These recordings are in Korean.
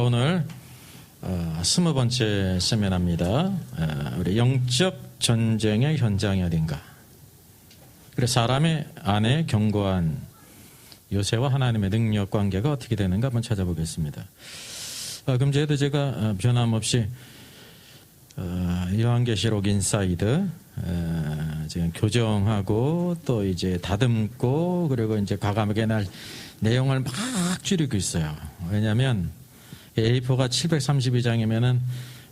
오늘 20번째 세미나입니다. 우리 영적 전쟁의 현장이 어딘가. 그래서 사람의 안에 견고한 요새와 하나님의 능력 관계가 어떻게 되는가 한번 찾아보겠습니다. 그럼 저희도 제가 변함없이 요한계시록 인사이드 지금 교정하고 또 이제 다듬고 그리고 이제 과감하게 날 내용을 막 줄이고 있어요. 왜냐하면 A4가 732장이면은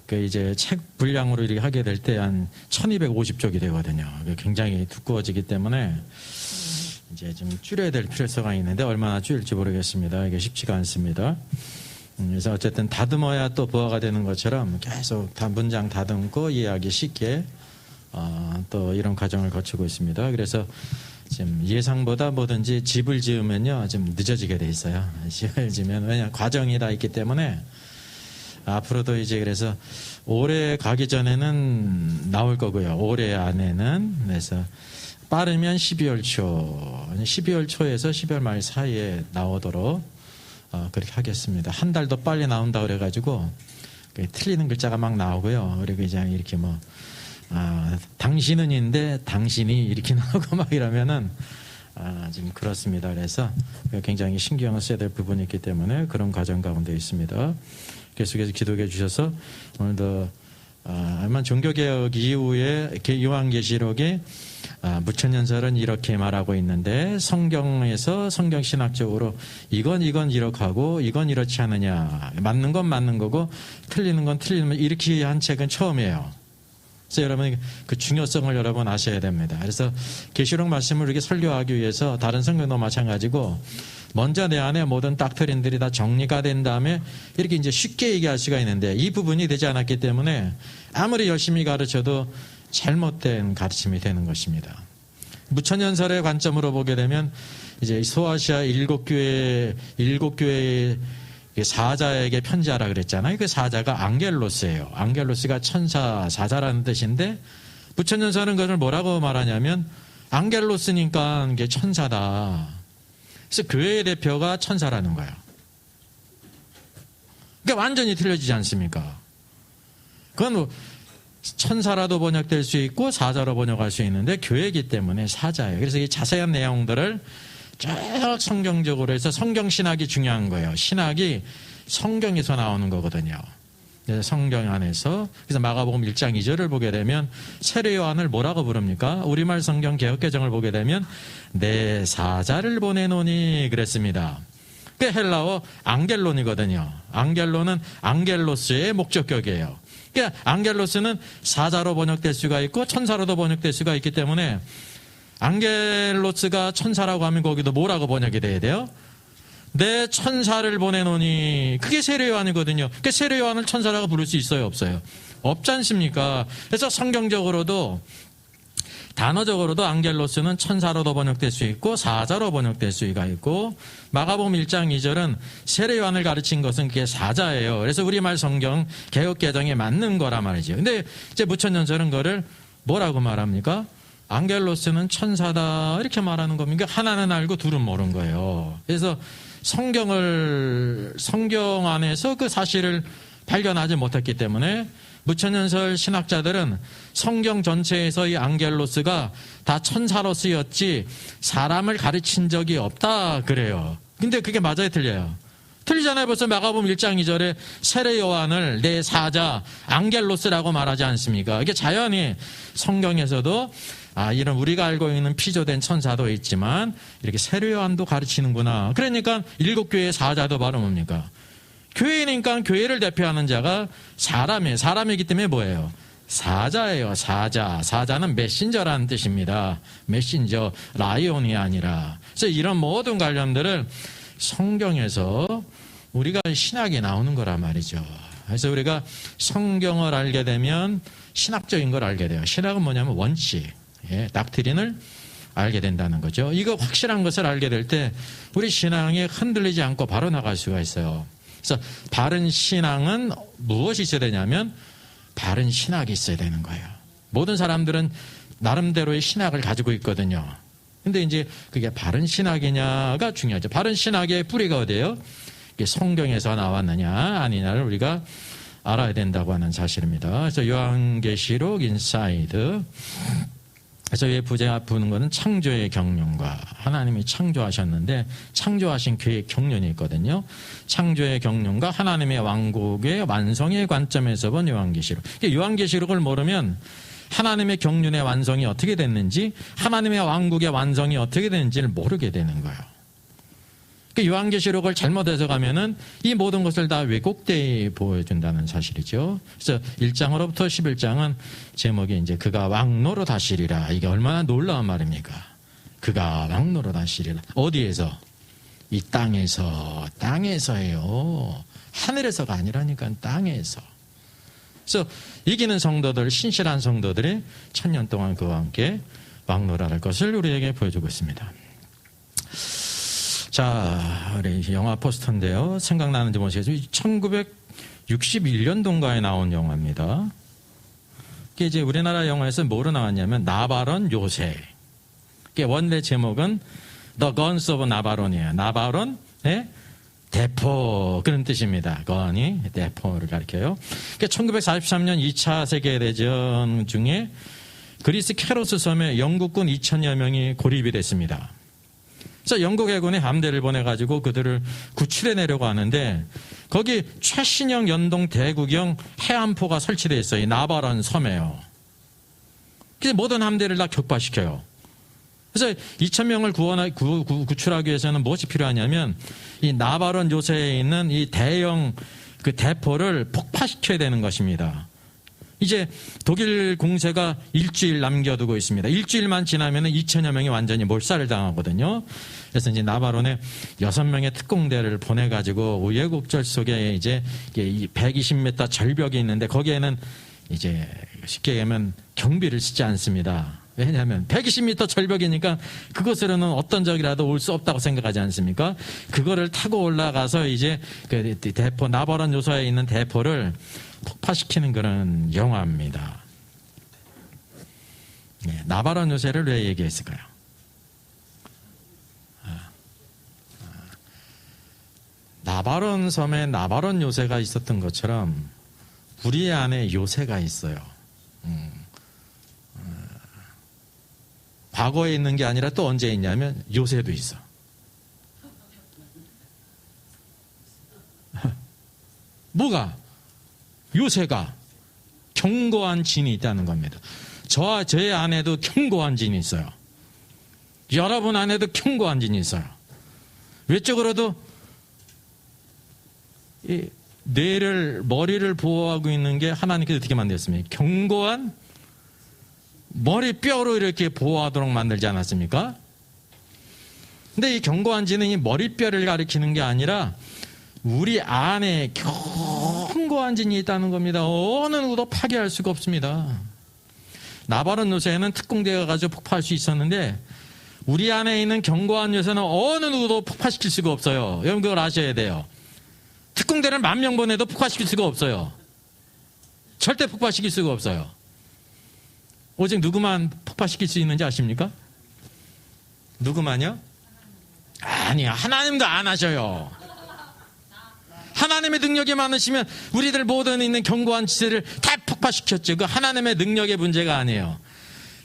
그 이제 책 분량으로 이렇게 하게 될 때 한 1250쪽이 되거든요. 굉장히 두꺼워지기 때문에 이제 좀 줄여야 될 필요성이 있는데 얼마나 줄일지 모르겠습니다. 이게 쉽지가 않습니다. 그래서 어쨌든 다듬어야 또 부하가 되는 것처럼 계속 문장 다듬고 이해하기 쉽게 또 이런 과정을 거치고 있습니다. 그래서 지금 예상보다 뭐든지 집을 지으면요 좀 늦어지게 돼 있어요. 집을 지으면 왜냐 과정이 다 있기 때문에 앞으로도 이제 그래서 올해 가기 전에는 나올 거고요. 올해 안에는 그래서 빠르면 12월 초에서 12월 말 사이에 나오도록 그렇게 하겠습니다. 한 달 더 빨리 나온다 그래가지고 틀리는 글자가 막 나오고요. 그리고 이제 이렇게 뭐 당신은인데 당신이 이렇게 나오고 막 이러면은 좀 그렇습니다. 그래서 굉장히 신경을 써야 될 부분이 있기 때문에 그런 과정 가운데 있습니다. 계속해서 기도해 주셔서 오늘도 아마 종교개혁 이후에 요한계시록에 무천년설은 이렇게 말하고 있는데 성경에서 성경신학적으로 이건 이렇게 하고 이건 이렇지 않느냐 맞는 건 맞는 거고 틀리는 건 틀리는 이렇게 한 책은 처음이에요. 그래서 여러분 그 중요성을 여러분 아셔야 됩니다. 그래서 계시록 말씀을 이렇게 설교하기 위해서 다른 성경도 마찬가지고 먼저 내 안에 모든 닥트린들이 다 정리가 된 다음에 이렇게 이제 쉽게 얘기할 수가 있는데 이 부분이 되지 않았기 때문에 아무리 열심히 가르쳐도 잘못된 가르침이 되는 것입니다. 무천년설의 관점으로 보게 되면 이제 소아시아 일곱 교회의 사자에게 편지하라 그랬잖아요. 그 사자가 앙겔로스예요. 앙겔로스가 천사, 사자라는 뜻인데 무천년설은 그걸 뭐라고 말하냐면 앙겔로스니까 이게 천사다. 그래서 교회의 대표가 천사라는 거예요. 그러니까 완전히 틀려지지 않습니까? 그건 뭐 천사라도 번역될 수 있고 사자로 번역할 수 있는데 교회이기 때문에 사자예요. 그래서 이 자세한 내용들을 쭉 성경적으로 해서 성경신학이 중요한 거예요. 신학이 성경에서 나오는 거거든요. 그래서 성경 안에서 그래서 마가복음 1장 2절을 보게 되면 세례 요한을 뭐라고 부릅니까? 우리말 성경 개역개정을 보게 되면 내 사자를 보내노니 그랬습니다. 그 헬라어 앙겔론이거든요. 앙겔론은 앙겔로스의 목적격이에요. 그러니까 앙겔로스는 사자로 번역될 수가 있고 천사로도 번역될 수가 있기 때문에 앙겔로스가 천사라고 하면 거기도 뭐라고 번역이 돼야 돼요? 내 천사를 보내노니 그게 세례 요한이거든요. 그러니까 세례 요한을 천사라고 부를 수 있어요? 없어요? 없지 않습니까? 그래서 성경적으로도 단어적으로도 앙겔로스는 천사로도 번역될 수 있고 사자로 번역될 수가 있고 마가복음 1장 2절은 세례 요한을 가르친 것은 그게 사자예요. 그래서 우리말 성경 개역개정에 맞는 거란 말이죠. 근데 이제 무천년설은 그거를 뭐라고 말합니까? 앙겔로스는 천사다 이렇게 말하는 겁니다. 하나는 알고 둘은 모르는 거예요. 그래서 성경 안에서 그 사실을 발견하지 못했기 때문에 무천년설 신학자들은 성경 전체에서 이 앙겔로스가 다 천사로 쓰였지 사람을 가르친 적이 없다 그래요. 근데 그게 맞아요 틀려요? 틀리잖아요. 벌써 마가복음 1장 2절에 세례 요한을 내 사자 앙겔로스라고 말하지 않습니까? 이게 자연히 성경에서도 이런 우리가 알고 있는 피조된 천사도 있지만 이렇게 세례 요한도 가르치는구나. 그러니까 일곱 교회의 사자도 바로 뭡니까? 교회니까 교회를 대표하는 자가 사람이에요. 사람이기 때문에 뭐예요? 사자예요. 사자는 메신저라는 뜻입니다. 메신저, 라이온이 아니라. 그래서 이런 모든 관련들을 성경에서 우리가 신학이 나오는 거란 말이죠. 그래서 우리가 성경을 알게 되면 신학적인 걸 알게 돼요. 신학은 뭐냐면 원칙, 닥트린을 알게 된다는 거죠. 이거 확실한 것을 알게 될 때 우리 신앙이 흔들리지 않고 바로 나갈 수가 있어요. 그래서 바른 신앙은 무엇이 있어야 되냐면 바른 신학이 있어야 되는 거예요. 모든 사람들은 나름대로의 신학을 가지고 있거든요. 근데 이제 그게 바른 신학이냐가 중요하죠. 바른 신학의 뿌리가 어디예요? 성경에서 나왔느냐 아니냐를 우리가 알아야 된다고 하는 사실입니다. 그래서 요한계시록 인사이드. 그래서 이 부제가 부는 것은 창조의 경륜과 하나님이 창조하셨는데 창조하신 계획 경륜이 있거든요. 창조의 경륜과 하나님의 왕국의 완성의 관점에서 본 요한계시록. 요한계시록을 모르면 하나님의 경륜의 완성이 어떻게 됐는지 하나님의 왕국의 완성이 어떻게 됐는지를 모르게 되는 거예요. 요한계시록을 잘못 해석하면은 이 모든 것을 다 왜곡되게 보여준다는 사실이죠. 그래서 1장으로부터 11장은 제목이 이제 그가 왕노릇 하시리라. 이게 얼마나 놀라운 말입니까? 그가 왕노릇 하시리라. 어디에서? 이 땅에서예요. 하늘에서가 아니라니까 땅에서. 그래서 이기는 성도들, 신실한 성도들이 1000년 동안 그와 함께 왕노릇할 것을 우리에게 보여주고 있습니다. 자, 우리 영화 포스터인데요. 생각나는지 모르겠어요. 1961년도인가에 나온 영화입니다. 이게 이제 우리나라 영화에서 뭐로 나왔냐면 나바론 요새. 이게 원래 제목은 The Guns of 나바론이에요. 나바론의 대포 그런 뜻입니다. 건이 대포를 가리켜요. 1943년 2차 세계대전 중에 그리스 케로스 섬에 영국군 2000여 명이 고립이 됐습니다. 그래서 영국 해군이 함대를 보내가지고 그들을 구출해 내려고 하는데 거기 최신형 연동 대구경 해안포가 설치되어 있어요. 이 나바론 섬에요. 그래서 모든 함대를 다 격파시켜요. 그래서 2000명을 구출하기 위해서는 무엇이 필요하냐면 이 나바론 요새에 있는 이 대형 그 대포를 폭파시켜야 되는 것입니다. 이제 독일 공세가 일주일 남겨두고 있습니다. 일주일만 지나면 2000여 명이 완전히 몰살을 당하거든요. 그래서 이제 나바론에 6명의 특공대를 보내가지고 우여곡절 속에 이제 120m 절벽이 있는데 거기에는 이제 쉽게 얘기하면 경비를 쓰지 않습니다. 왜냐하면 120m 절벽이니까 그곳으로는 어떤 적이라도 올 수 없다고 생각하지 않습니까? 그거를 타고 올라가서 이제 그 대포, 나바론 요새에 있는 대포를 폭파시키는 그런 영화입니다. 네, 나바론 요새를 왜 얘기했을까요? 나바론 섬에 나바론 요새가 있었던 것처럼 우리 안에 요새가 있어요. 과거에 있는 게 아니라 또 언제 있냐면 요새도 있어. 뭐가? 요새가 견고한 진이 있다는 겁니다. 저와 저의 안에도 견고한 진이 있어요. 여러분 안에도 견고한 진이 있어요. 외적으로도 이 머리를 보호하고 있는 게 하나님께서 어떻게 만들었습니까? 견고한 머리뼈로 이렇게 보호하도록 만들지 않았습니까? 근데 이 견고한 진은 이 머리뼈를 가리키는 게 아니라 우리 안에 견고한 진이 있다는 겁니다. 어느 누구도 파괴할 수가 없습니다. 나바론 요새는 특공대가 가지고 폭파할 수 있었는데 우리 안에 있는 견고한 요새는 어느 누구도 폭파시킬 수가 없어요. 여러분 그걸 아셔야 돼요. 특공대를 10,000명 보내도 폭파시킬 수가 없어요. 절대 폭파시킬 수가 없어요. 오직 누구만 폭파시킬 수 있는지 아십니까? 누구만요? 아니요. 하나님도 안 하셔요. 하나님의 능력이 많으시면 우리들 모든 있는 견고한 지세를 다 폭파시켰죠. 그 하나님의 능력의 문제가 아니에요.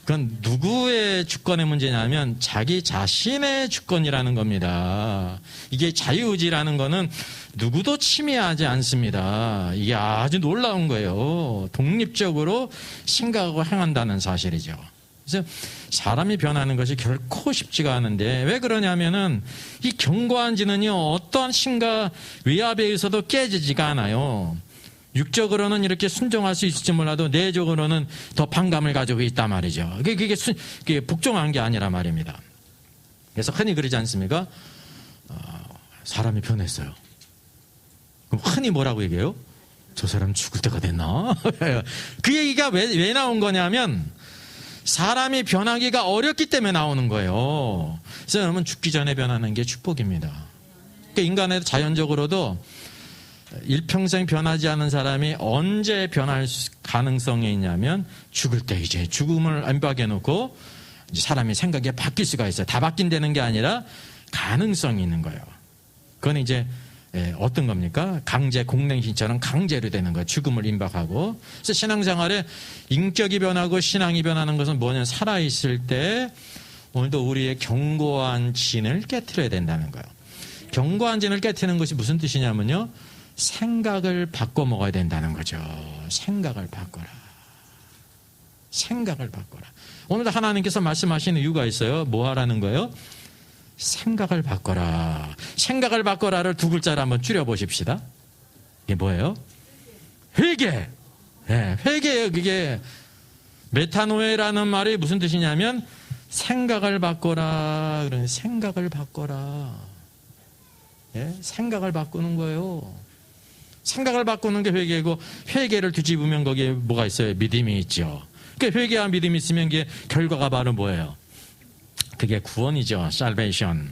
그건 누구의 주권의 문제냐면 자기 자신의 주권이라는 겁니다. 이게 자유의지라는 거는 누구도 침해하지 않습니다. 이게 아주 놀라운 거예요. 독립적으로 생각하고 행한다는 사실이죠. 그래서 사람이 변하는 것이 결코 쉽지가 않은데 왜 그러냐면은 이 견고한 지는요 어떠한 신과 외압에 의해서도 깨지지가 않아요. 육적으로는 이렇게 순종할 수 있을지 몰라도 내적으로는 더 반감을 가지고 있단 말이죠. 그게 복종한 게 아니라 말입니다. 그래서 흔히 그러지 않습니까? 사람이 변했어요. 그럼 흔히 뭐라고 얘기해요? 저 사람 죽을 때가 됐나? 그 얘기가 왜 나온 거냐면 사람이 변하기가 어렵기 때문에 나오는 거예요. 그래서 여러분 죽기 전에 변하는 게 축복입니다. 그러니까 인간의 자연적으로도 일평생 변하지 않은 사람이 언제 변할 가능성이 있냐면 죽을 때 이제 죽음을 임박해 놓고 이제 사람이 생각이 바뀔 수가 있어요. 다 바뀐다는 게 아니라 가능성이 있는 거예요. 그건 이제 어떤 겁니까? 강제 공랭신처럼 강제로 되는 거예요. 죽음을 임박하고. 그래서 신앙생활에 인격이 변하고 신앙이 변하는 것은 뭐냐면 살아있을 때 오늘도 우리의 견고한 진을 깨트려야 된다는 거예요. 견고한 진을 깨트리는 것이 무슨 뜻이냐면요. 생각을 바꿔 먹어야 된다는 거죠. 생각을 바꿔라. 생각을 바꿔라. 오늘도 하나님께서 말씀하시는 이유가 있어요. 뭐 하라는 거예요? 생각을 바꿔라. 생각을 바꿔라를 두 글자로 한번 줄여보십시다. 이게 뭐예요? 회개. 네, 회개예요. 그게 메타노에라는 말이 무슨 뜻이냐면 생각을 바꿔라. 그러니 생각을 바꿔라. 네, 생각을 바꾸는 거예요. 생각을 바꾸는 게 회개고 회개를 뒤집으면 거기에 뭐가 있어요? 믿음이 있죠. 그러니까 회개와 믿음이 있으면 그게 결과가 바로 뭐예요? 그게 구원이죠. salvation.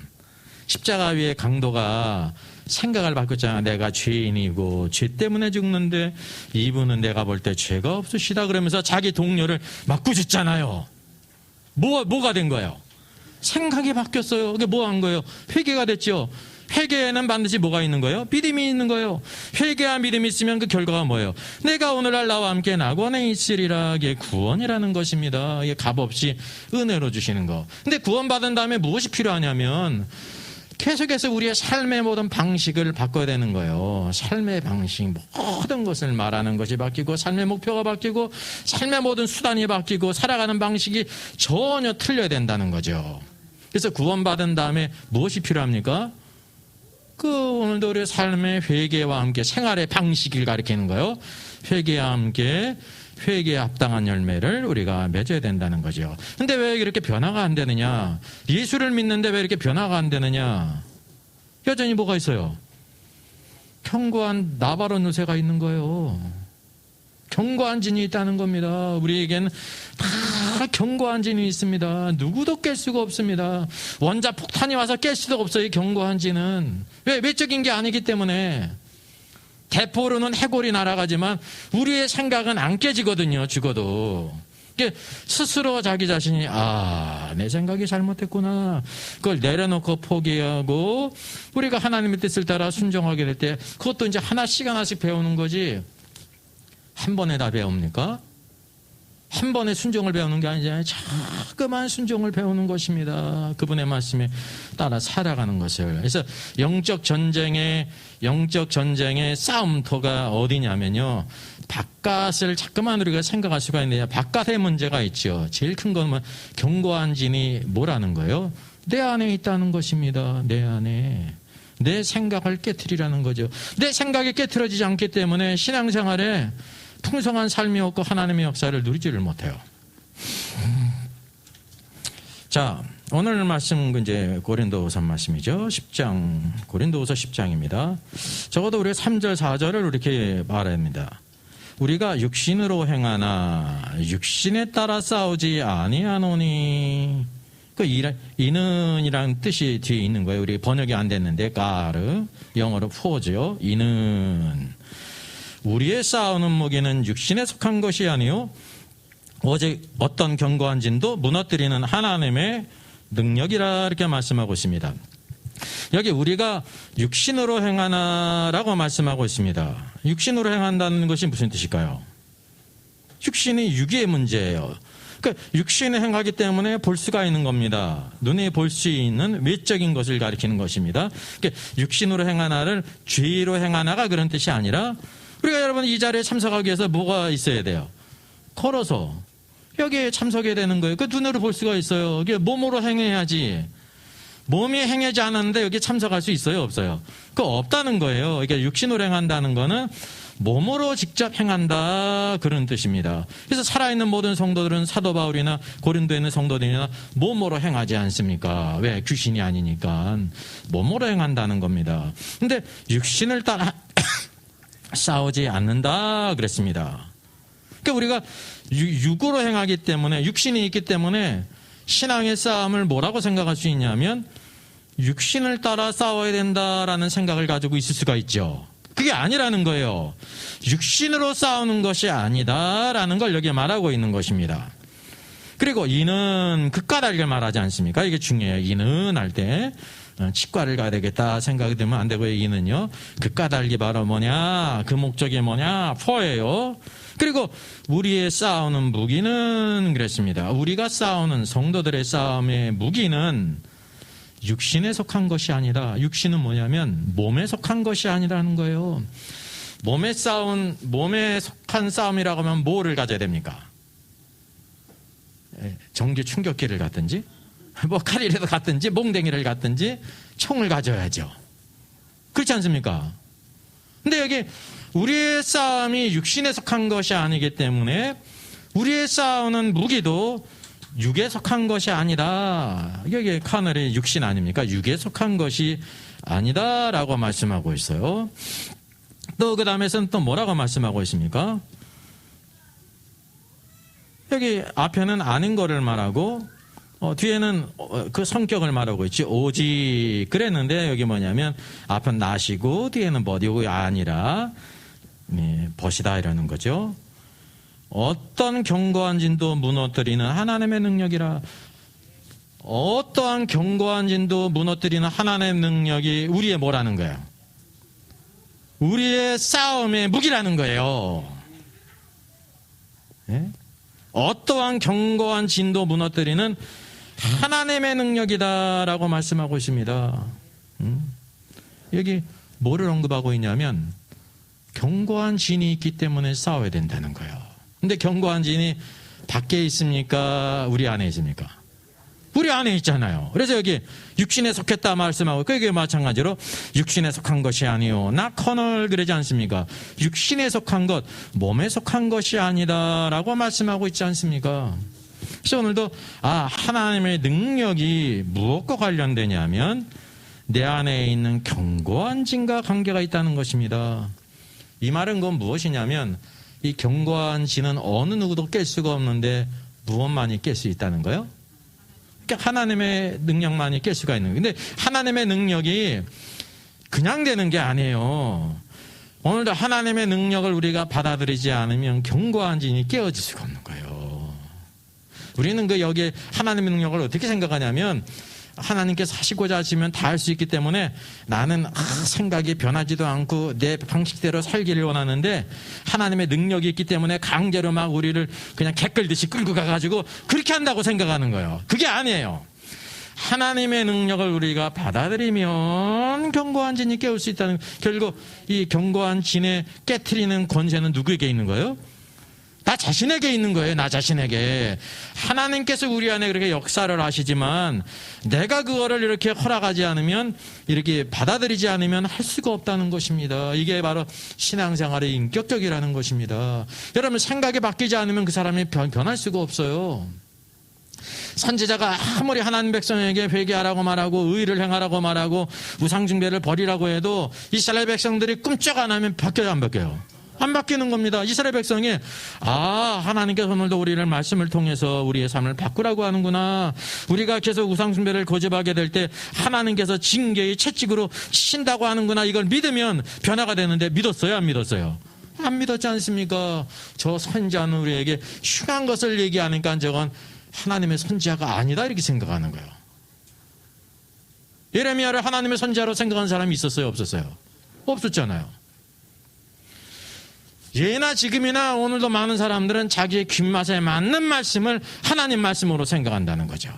십자가 위의 강도가 생각을 바꿨잖아. 내가 죄인이고 죄 때문에 죽는데 이분은 내가 볼 때 죄가 없으시다 그러면서 자기 동료를 막 꾸짖잖아요. 뭐가 된 거예요? 생각이 바뀌었어요. 그게 뭐 한 거예요? 회개가 됐죠. 회개에는 반드시 뭐가 있는 거예요? 믿음이 있는 거예요. 회개와 믿음이 있으면 그 결과가 뭐예요? 내가 오늘날 나와 함께 낙원에 있으리라. 이게 구원이라는 것입니다. 이게 값없이 은혜로 주시는 거. 근데 구원받은 다음에 무엇이 필요하냐면 계속해서 우리의 삶의 모든 방식을 바꿔야 되는 거예요. 삶의 방식, 모든 것을 말하는 것이 바뀌고 삶의 목표가 바뀌고 삶의 모든 수단이 바뀌고 살아가는 방식이 전혀 틀려야 된다는 거죠. 그래서 구원받은 다음에 무엇이 필요합니까? 오늘도 우리의 삶의 회개와 함께 생활의 방식을 가리키는 거예요. 회개와 함께 회개에 합당한 열매를 우리가 맺어야 된다는 거죠. 근데 왜 이렇게 변화가 안 되느냐? 예수를 믿는데 왜 이렇게 변화가 안 되느냐? 여전히 뭐가 있어요? 견고한 나바론 요새가 있는 거예요. 견고한 진이 있다는 겁니다. 우리에겐 다 견고한 진이 있습니다. 누구도 깰 수가 없습니다. 원자 폭탄이 와서 깰 수도 없어요. 이 견고한 진은. 왜? 외적인 게 아니기 때문에. 대포로는 해골이 날아가지만 우리의 생각은 안 깨지거든요. 죽어도. 스스로 자기 자신이 내 생각이 잘못했구나. 그걸 내려놓고 포기하고 우리가 하나님의 뜻을 따라 순종하게 될 때 그것도 이제 하나씩 배우는 거지. 한 번에 다 배웁니까? 한 번에 순종을 배우는 게 아니잖아요. 자꾸만 순종을 배우는 것입니다. 그분의 말씀에 따라 살아가는 것을. 그래서 영적 전쟁의 싸움터가 어디냐면요. 바깥을 자꾸만 우리가 생각할 수가 있는데 바깥에 문제가 있죠. 제일 큰 건 견고한 진이 뭐라는 거예요? 내 안에 있다는 것입니다. 내 안에. 내 생각을 깨트리라는 거죠. 내 생각이 깨트려지지 않기 때문에 신앙생활에 풍성한 삶이 없고 하나님의 역사를 누리지를 못해요. 자, 오늘 말씀 이제 고린도후서 말씀이죠. 10장, 고린도후서 10장입니다. 적어도 우리가 3절, 4절을 이렇게 말합니다. 우리가 육신으로 행하나 육신에 따라 싸우지 아니하노니. 이는이라는 뜻이 뒤에 있는 거예요. 우리 번역이 안 됐는데 가르, 영어로 포죠. 이는. 우리의 싸우는 무기는 육신에 속한 것이 아니요 오직 어떤 견고한 진도 무너뜨리는 하나님의 능력이라 이렇게 말씀하고 있습니다. 여기 우리가 육신으로 행하나라고 말씀하고 있습니다. 육신으로 행한다는 것이 무슨 뜻일까요? 육신이 육의 문제예요. 그러니까 육신을 행하기 때문에 볼 수가 있는 겁니다. 눈에 볼 수 있는 외적인 것을 가리키는 것입니다. 그러니까 육신으로 행하나를 죄로 행하나가 그런 뜻이 아니라 우리가 여러분 이 자리에 참석하기 위해서 뭐가 있어야 돼요? 걸어서 여기에 참석해야 되는 거예요. 그 눈으로 볼 수가 있어요. 이게 몸으로 행해야지. 몸이 행하지 않았는데 여기 참석할 수 있어요? 없어요? 그거 없다는 거예요. 이게 육신으로 행한다는 거는 몸으로 직접 행한다 그런 뜻입니다. 그래서 살아있는 모든 성도들은 사도 바울이나 고린도에 있는 성도들이나 몸으로 행하지 않습니까? 왜? 귀신이 아니니까 몸으로 행한다는 겁니다. 근데 육신을 따라 싸우지 않는다 그랬습니다. 그러니까 우리가 육으로 행하기 때문에 육신이 있기 때문에 신앙의 싸움을 뭐라고 생각할 수 있냐면 육신을 따라 싸워야 된다라는 생각을 가지고 있을 수가 있죠. 그게 아니라는 거예요. 육신으로 싸우는 것이 아니다라는 걸 여기에 말하고 있는 것입니다. 그리고 이는 극과 달리를 말하지 않습니까? 이게 중요해요. 이는 할 때 치과를 가야 되겠다 생각이 들면 안 되고요. 이는요. 그 까닭이 바로 뭐냐? 그 목적이 뭐냐? 포예요. 그리고 우리의 싸우는 무기는 그랬습니다. 우리가 싸우는 성도들의 싸움의 무기는 육신에 속한 것이 아니라, 육신은 뭐냐면 몸에 속한 것이 아니라는 거예요. 몸에 속한 싸움이라고 하면 뭐를 가져야 됩니까? 전기 충격기를 갖든지, 뭐 칼이라도 갖든지, 몽댕이를 갖든지, 총을 가져야죠. 그렇지 않습니까? 근데 여기 우리의 싸움이 육신에 속한 것이 아니기 때문에 우리의 싸우는 무기도 육에 속한 것이 아니다. 여기 카널이 육신 아닙니까? 육에 속한 것이 아니다라고 말씀하고 있어요. 또 그 다음에서는 또 뭐라고 말씀하고 있습니까? 여기 앞에는 아닌 거를 말하고 뒤에는 그 성격을 말하고 있지. 오직 그랬는데 여기 뭐냐면 앞은 나시고 뒤에는 버디고 아니라 벗이다 이러는 거죠. 어떤 견고한 진도 무너뜨리는 하나님의 능력이라. 어떠한 견고한 진도 무너뜨리는 하나님의 능력이 우리의 뭐라는 거예요? 우리의 싸움의 무기라는 거예요. 네? 어떠한 견고한 진도 무너뜨리는 하나님의 능력이다라고 말씀하고 있습니다. 여기 뭐를 언급하고 있냐면 견고한 진이 있기 때문에 싸워야 된다는 거예요. 근데 견고한 진이 밖에 있습니까? 우리 안에 있습니까? 우리 안에 있잖아요. 그래서 여기 육신에 속했다 말씀하고 그게 마찬가지로 육신에 속한 것이 아니요 나 커널 그러지 않습니까? 육신에 속한 것, 몸에 속한 것이 아니다라고 말씀하고 있지 않습니까? 그래서 오늘도 하나님의 능력이 무엇과 관련되냐면 내 안에 있는 견고한 진과 관계가 있다는 것입니다. 이 말은 그건 무엇이냐면 이 견고한 진은 어느 누구도 깰 수가 없는데 무엇만이 깰 수 있다는 거예요? 그러니까 하나님의 능력만이 깰 수가 있는 거예요. 근데 하나님의 능력이 그냥 되는 게 아니에요. 오늘도 하나님의 능력을 우리가 받아들이지 않으면 견고한 진이 깨어질 수가 없는 거예요. 우리는 여기에 하나님의 능력을 어떻게 생각하냐면 하나님께서 하시고자 하시면 다 할 수 있기 때문에 나는 생각이 변하지도 않고 내 방식대로 살기를 원하는데 하나님의 능력이 있기 때문에 강제로 막 우리를 그냥 개끌듯이 끌고 가가지고 그렇게 한다고 생각하는 거예요. 그게 아니에요. 하나님의 능력을 우리가 받아들이면 견고한 진이 깨울 수 있다는, 결국 이 견고한 진에 깨트리는 권세는 누구에게 있는 거예요? 나 자신에게 있는 거예요. 나 자신에게. 하나님께서 우리 안에 그렇게 역사를 하시지만 내가 그거를 이렇게 허락하지 않으면, 이렇게 받아들이지 않으면 할 수가 없다는 것입니다. 이게 바로 신앙생활의 인격적이라는 것입니다. 여러분, 생각이 바뀌지 않으면 그 사람이 변할 수가 없어요. 선지자가 아무리 하나님 백성에게 회개하라고 말하고 의를 행하라고 말하고 우상숭배를 버리라고 해도 이스라엘 백성들이 꿈쩍 안 하면 바뀌어요, 안 바뀌어요? 안 바뀌는 겁니다. 이스라엘 백성이 하나님께서 오늘도 우리를 말씀을 통해서 우리의 삶을 바꾸라고 하는구나. 우리가 계속 우상숭배를 고집하게 될 때 하나님께서 징계의 채찍으로 치신다고 하는구나. 이걸 믿으면 변화가 되는데 믿었어요, 안 믿었어요? 안 믿었지 않습니까? 저 선지자는 우리에게 흉한 것을 얘기하니까 저건 하나님의 선지자가 아니다 이렇게 생각하는 거예요. 예레미야를 하나님의 선지자로 생각하는 사람이 있었어요, 없었어요? 없었잖아요. 예나 지금이나 오늘도 많은 사람들은 자기의 귓맛에 맞는 말씀을 하나님 말씀으로 생각한다는 거죠.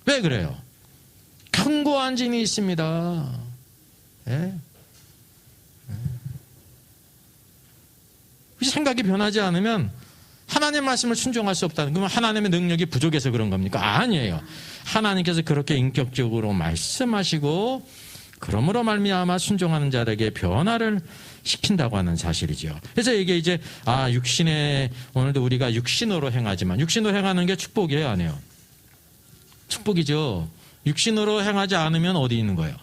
왜 그래요? 견고한 진이 있습니다. 예? 생각이 변하지 않으면 하나님 말씀을 순종할 수 없다는, 그러면 하나님의 능력이 부족해서 그런 겁니까? 아니에요. 하나님께서 그렇게 인격적으로 말씀하시고 그러므로 말미암아 순종하는 자들에게 변화를 시킨다고 하는 사실이죠. 그래서 이게 이제 육신에, 오늘도 우리가 육신으로 행하지만, 육신으로 행하는 게 축복이에요, 아니에요? 축복이죠. 육신으로 행하지 않으면 어디 있는 거예요?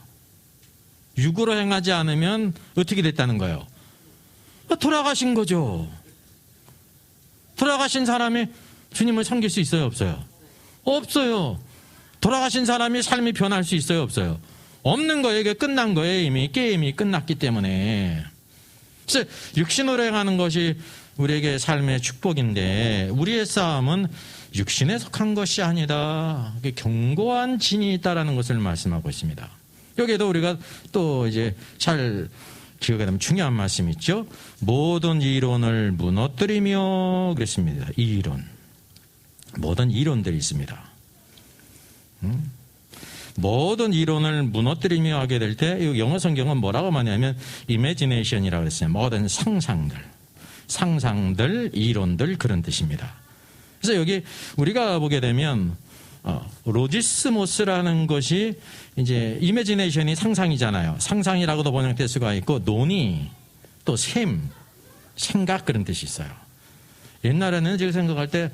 육으로 행하지 않으면 어떻게 됐다는 거예요? 돌아가신 거죠. 돌아가신 사람이 주님을 섬길 수 있어요, 없어요? 없어요. 돌아가신 사람이 삶이 변할 수 있어요, 없어요? 없는 거예요. 이게 끝난 거예요. 이미 게임이 끝났기 때문에. 그래서 육신으로 행하는 것이 우리에게 삶의 축복인데, 우리의 싸움은 육신에 속한 것이 아니다. 견고한 진이 있다라는 것을 말씀하고 있습니다. 여기에도 우리가 또 이제 잘 기억해야 되면 중요한 말씀이 있죠. 모든 이론을 무너뜨리며 그랬습니다. 이론. 모든 이론들이 있습니다. 모든 이론을 무너뜨리며 하게 될 때 영어 성경은 뭐라고 말하냐면 imagination이라고 그랬어요. 모든 상상들, 이론들 그런 뜻입니다. 그래서 여기 우리가 보게 되면 로지스모스라는 것이 이제 imagination이 상상이잖아요. 상상이라고도 번역될 수가 있고 논의, 또 생각 그런 뜻이 있어요. 옛날에는 제가 생각할 때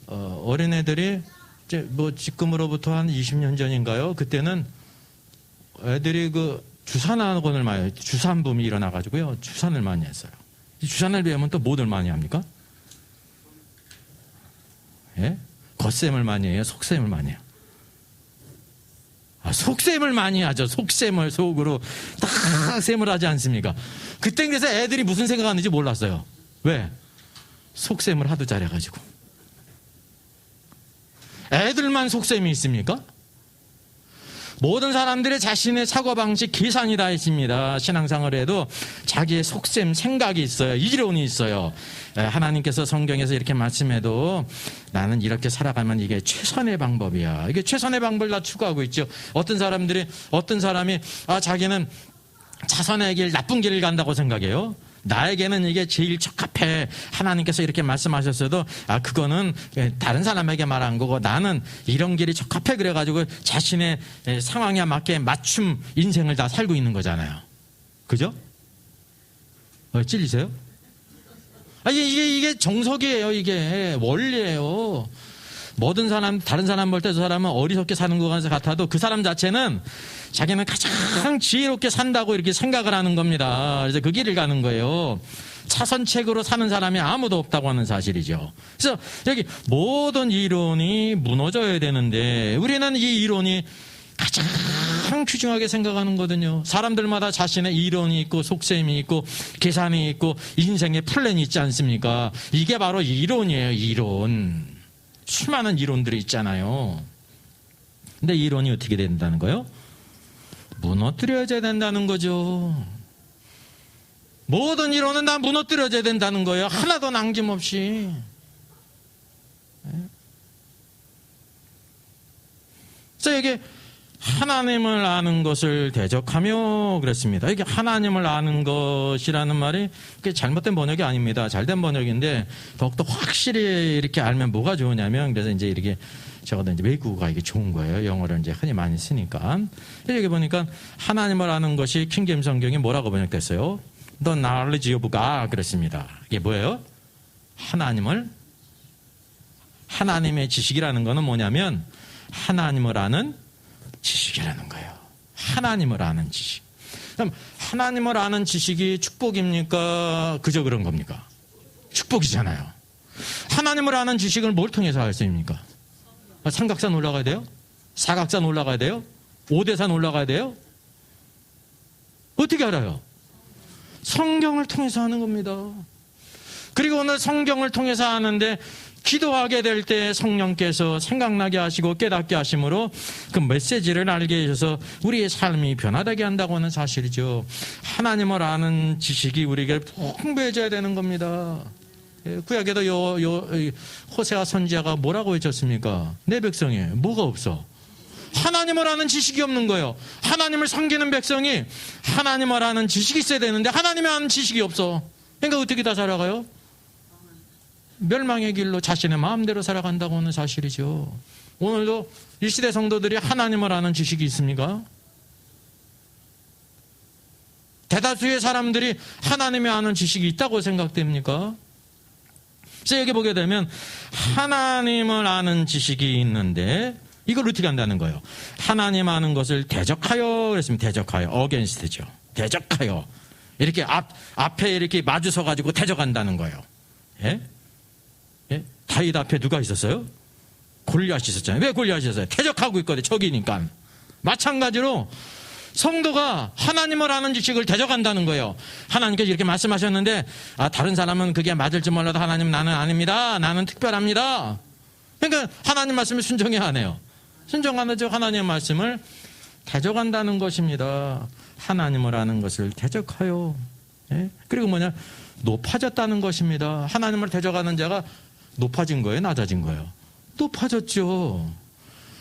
어린애들이 이제 뭐 지금으로부터 한 20년 전인가요? 그때는 애들이 그 주산학원을 많이, 주산붐이 일어나가지고요. 주산을 많이 했어요. 주산을 배우면 또 뭐들 많이 합니까? 예? 겉셈을 많이 해요? 속셈을 많이 해요? 속셈을 많이 하죠. 속셈을 속으로 딱 셈을 하지 않습니까? 그때 그래서 애들이 무슨 생각하는지 몰랐어요. 왜? 속셈을 하도 잘해가지고. 애들만 속셈이 있습니까? 모든 사람들의 자신의 사고방식, 계산이 다 있습니다. 신앙생활을 해도 자기의 속셈, 생각이 있어요. 이론이 있어요. 하나님께서 성경에서 이렇게 말씀해도 나는 이렇게 살아가면 이게 최선의 방법이야. 이게 최선의 방법을 다 추구하고 있죠. 어떤 사람이 자기는 차선의 길, 나쁜 길을 간다고 생각해요. 나에게는 이게 제일 적합해. 하나님께서 이렇게 말씀하셨어도 그거는 다른 사람에게 말한 거고 나는 이런 길이 적합해 그래가지고 자신의 상황에 맞게 맞춤 인생을 다 살고 있는 거잖아요. 그죠? 찔리세요? 이게 정석이에요. 이게 원리예요. 모든 사람, 다른 사람 볼 때 저 사람은 어리석게 사는 것 같아도 그 사람 자체는 자기는 가장 지혜롭게 산다고 이렇게 생각을 하는 겁니다. 그래서 그 길을 가는 거예요. 차선책으로 사는 사람이 아무도 없다고 하는 사실이죠. 그래서 여기 모든 이론이 무너져야 되는데 우리는 이 이론이 가장 귀중하게 생각하는 거거든요. 사람들마다 자신의 이론이 있고 속셈이 있고 계산이 있고 인생의 플랜이 있지 않습니까? 이게 바로 이론이에요. 이론. 수많은 이론들이 있잖아요. 근데 이론이 어떻게 된다는 거예요? 무너뜨려져야 된다는 거죠. 모든 이론은 다 무너뜨려져야 된다는 거예요. 하나도 남김없이. 그래서 이게 하나님을 아는 것을 대적하며 그랬습니다. 이게 하나님을 아는 것이라는 말이 그게 잘못된 번역이 아닙니다. 잘된 번역인데 더욱더 확실히 이렇게 알면 뭐가 좋으냐면 그래서 이제 이렇게 적어도 이제 외국어가 이게 좋은 거예요. 영어를 이제 흔히 많이 쓰니까. 여기 보니까 하나님을 아는 것이 킹제임스 성경이 뭐라고 번역됐어요? The knowledge of God 그랬습니다. 이게 뭐예요? 하나님의 지식이라는 거는 뭐냐면 하나님을 아는 지식이라는 거예요. 하나님을 아는 지식. 그럼 하나님을 아는 지식이 축복입니까? 그저 그런 겁니까? 축복이잖아요. 하나님을 아는 지식을 뭘 통해서 알 수 있습니까? 삼각산 올라가야 돼요? 사각산 올라가야 돼요? 오대산 올라가야 돼요? 어떻게 알아요? 성경을 통해서 하는 겁니다. 그리고 오늘 성경을 통해서 하는데 기도하게 될 때 성령께서 생각나게 하시고 깨닫게 하심으로 그 메시지를 알게 해주셔서 우리의 삶이 변화되게 한다고 하는 사실이죠. 하나님을 아는 지식이 우리에게 풍부해져야 되는 겁니다. 구약에도 호세아 선지자가 뭐라고 외쳤습니까? 내 백성이 뭐가 없어? 하나님을 아는 지식이 없는 거예요. 하나님을 섬기는 백성이 하나님을 아는 지식이 있어야 되는데 하나님을 아는 지식이 없어. 그러니까 어떻게 다 살아가요? 멸망의 길로 자신의 마음대로 살아간다고 하는 사실이죠. 오늘도 이 시대 성도들이 하나님을 아는 지식이 있습니까? 대다수의 사람들이 하나님을 아는 지식이 있다고 생각됩니까? 그래서 여기 보게 되면 하나님을 아는 지식이 있는데 이걸 어떻게 한다는 거예요? 하나님 아는 것을 대적하여 그랬습니다. 대적하여. 어게인스트죠. 대적하여. 이렇게 앞에 이렇게 마주서 가지고 대적한다는 거예요. 예? 예? 다윗 앞에 누가 있었어요? 골리앗이 있었잖아요. 왜 골리앗이 있었어요? 대적하고 있거든요. 적이니까. 마찬가지로 성도가 하나님을 아는 지식을 대적한다는 거예요. 하나님께서 이렇게 말씀하셨는데 다른 사람은 그게 맞을지 몰라도 하나님 나는 아닙니다. 나는 특별합니다. 그러니까 하나님 말씀을 순종해야 하네요. 순종 안 하죠. 하나님의 말씀을 대적한다는 것입니다. 하나님을 아는 것을 대적하여. 예? 그리고 뭐냐? 높아졌다는 것입니다. 하나님을 대적하는 자가 높아진 거예요? 낮아진 거예요? 높아졌죠.